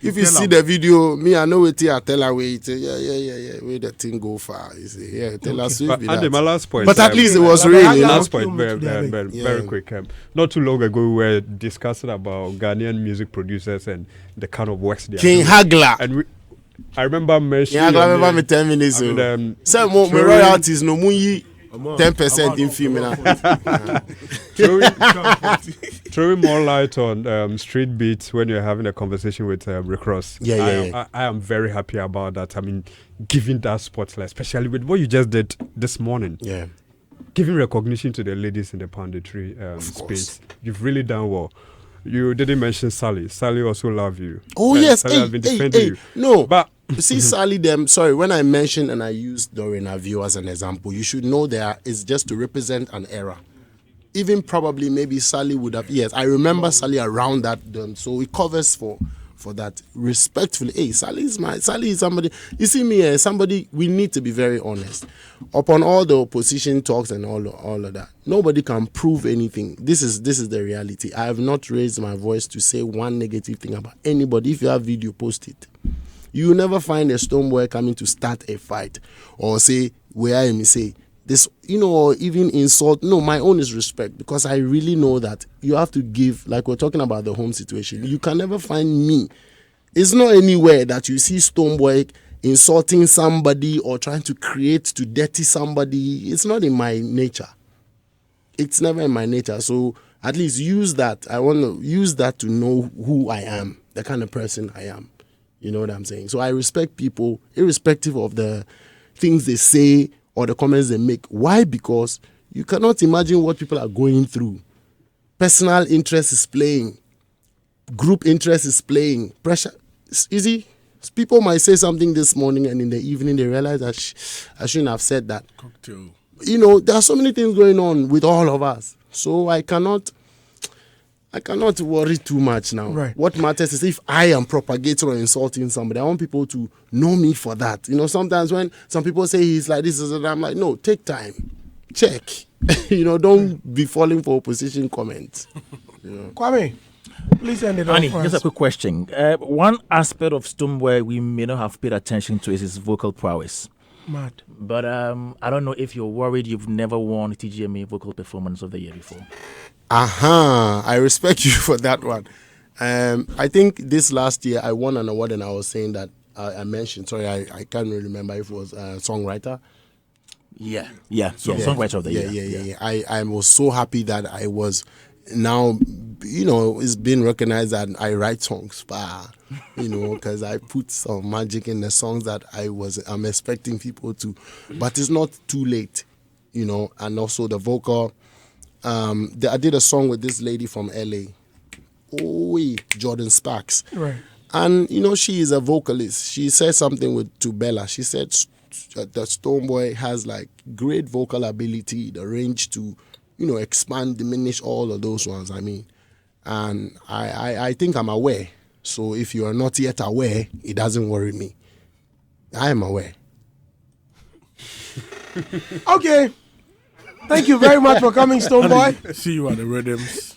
If you see the video, me I know what I tell her. Wait, yeah. Where the thing go far? You say, Taylor Swift. And my last point. But at least it was real. Last point, very quick. Not too long ago, we were discussing about Ghanaian music producers and the kind of works they are King doing. Hagler. And I remember mentioning. Yeah, I remember me 10 minutes. Some more royalties no money. 10% in female. Throwing more light on street beats when you're having a conversation with Rick Ross. I am very happy about that. I mean, giving that spotlight, especially with what you just did this morning. Yeah. Giving recognition to the ladies in the poundetry space. You've really done well. You didn't mention Sally. Sally also love you. Oh, yes. Sally has been defending you. No. But you see, Sally, when I mentioned and I used Dorina View as an example, you should know it's just to represent an era. Even probably maybe Sally would have, yes, I remember Sally around that, so it covers for that respectfully. Hey, Sally is somebody, you see me, somebody, we need to be very honest. Upon all the opposition talks and all of that, nobody can prove anything. This is the reality. I have not raised my voice to say one negative thing about anybody. If you have video, post it. You will never find a Stonebwoy coming to start a fight or say, where I am, say, this, or even insult. No, my own is respect, because I really know that you have to give, like we're talking about the home situation. You can never find me. It's not anywhere that you see Stonebwoy insulting somebody or trying to dirty somebody. It's not in my nature. It's never in my nature. So at least use that. I want to use that to know who I am, the kind of person I am. You know what I'm saying? So I respect people, irrespective of the things they say or the comments they make. Why? Because you cannot imagine what people are going through. Personal interest is playing. Group interest is playing. Pressure. It's easy. People might say something this morning and in the evening they realize that I shouldn't have said that. Cocktail. There are so many things going on with all of us. So I cannot worry too much now. Right. What matters is if I am propagating or insulting somebody, I want people to know me for that. Sometimes when some people say he's like this, I'm like, no, take time. check. Don't be falling for opposition comments. Kwame, please end it off. Annie, just a quick question. One aspect of Stonebwoy we may not have paid attention to is his vocal prowess. Mad. But I don't know if you're worried you've never won TGMA Vocal Performance of the Year before. I respect you for that one. I think this last year I won an award, and I was saying that I mentioned, sorry, I can't really remember if it was songwriter. Yeah. Songwriter of the Year. Yeah. I was so happy that I was now, it's been recognized that I write songs, because I put some magic in the songs that I'm expecting people to, but it's not too late, and also the vocal. I did a song with this lady from LA, Jordan Sparks. Right. And, she is a vocalist. She said something to Bella. She said that Stonebwoy has like great vocal ability, the range to, expand, diminish all of those ones. And I think I'm aware. So if you are not yet aware, it doesn't worry me. I am aware. Okay. Thank you very much for coming, Stonebwoy. See you at the Rhythms.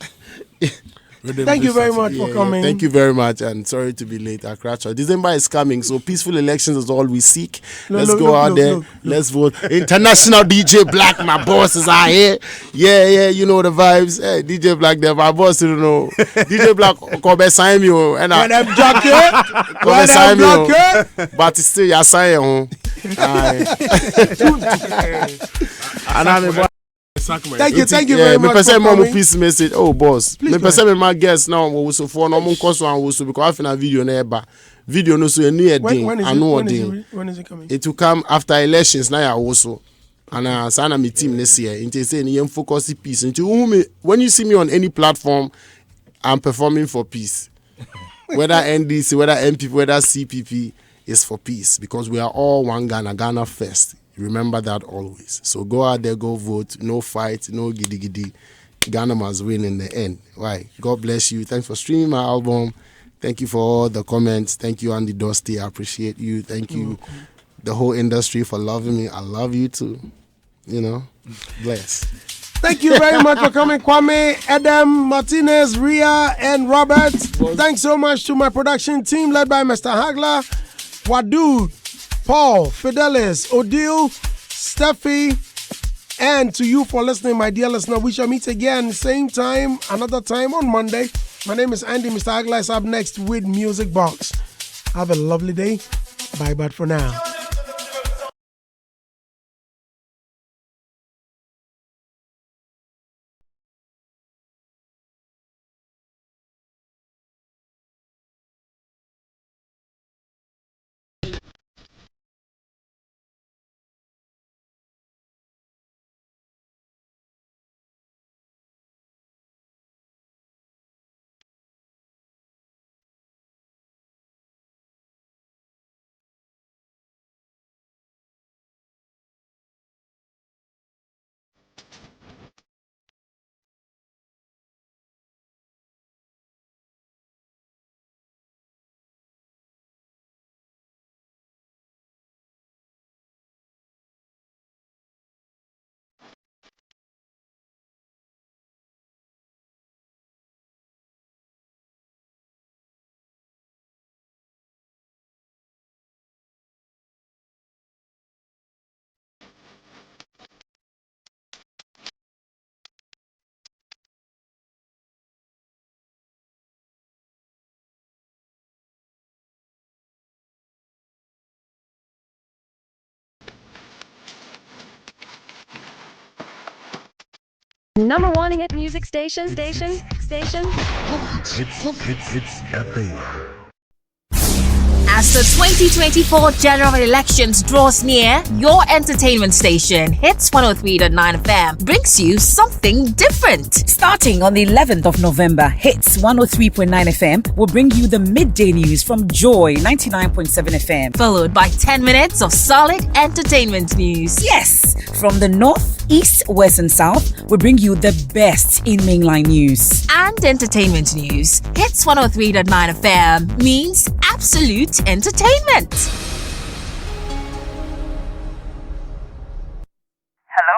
Thank you very much for coming. Thank you very much, and sorry to be late. December is coming, so peaceful elections is all we seek. Let's go out there. Let's vote. International DJ Black, my bosses are here. Yeah, you know the vibes. Hey, DJ Black, there, my boss, you know. DJ Black, come sign me, and I'm jacket. Come sign me, but still, you sign and I'm Thank you very much for coming. Peace message. Oh, boss. Me person my guest now so for no mon course one so because I video na video no so any edin. When is it coming? It will come after elections now also. And sana me team this year. Inte say any focus peace. When you see me on any platform, I'm performing for peace. Whether NDC, whether MPP, whether CPP, is for peace because we are all one Ghana first. Remember that always. So go out there, go vote. No fight, no giddy giddy. Ghana must win in the end. Why? God bless you. Thanks for streaming my album. Thank you for all the comments. Thank you, Andy Dusty. I appreciate you. Thank you, the whole industry, for loving me. I love you too. Bless. Thank you very much for coming, Kwame, Adam, Martinez, Ria, and Robert. Thanks so much to my production team led by Mr. Hagler, Wadu, Paul, Fidelis, Odile, Steffi, and to you for listening, my dear listener. We shall meet again, same time, another time on Monday. My name is Andy. Mr. Agla is up next with Music Box. Have a lovely day. Bye for now. Number one hit music station. As the 2024 general elections draws near, your entertainment station, Hits 103.9 FM, brings you something different. Starting on the 11th of November, Hits 103.9 FM will bring you the midday news from Joy 99.7 FM. Followed by 10 minutes of solid entertainment news. Yes! From the north, east, west and south, we bring you the best in mainline news. And entertainment news. Hits 103.9 FM means absolute entertainment.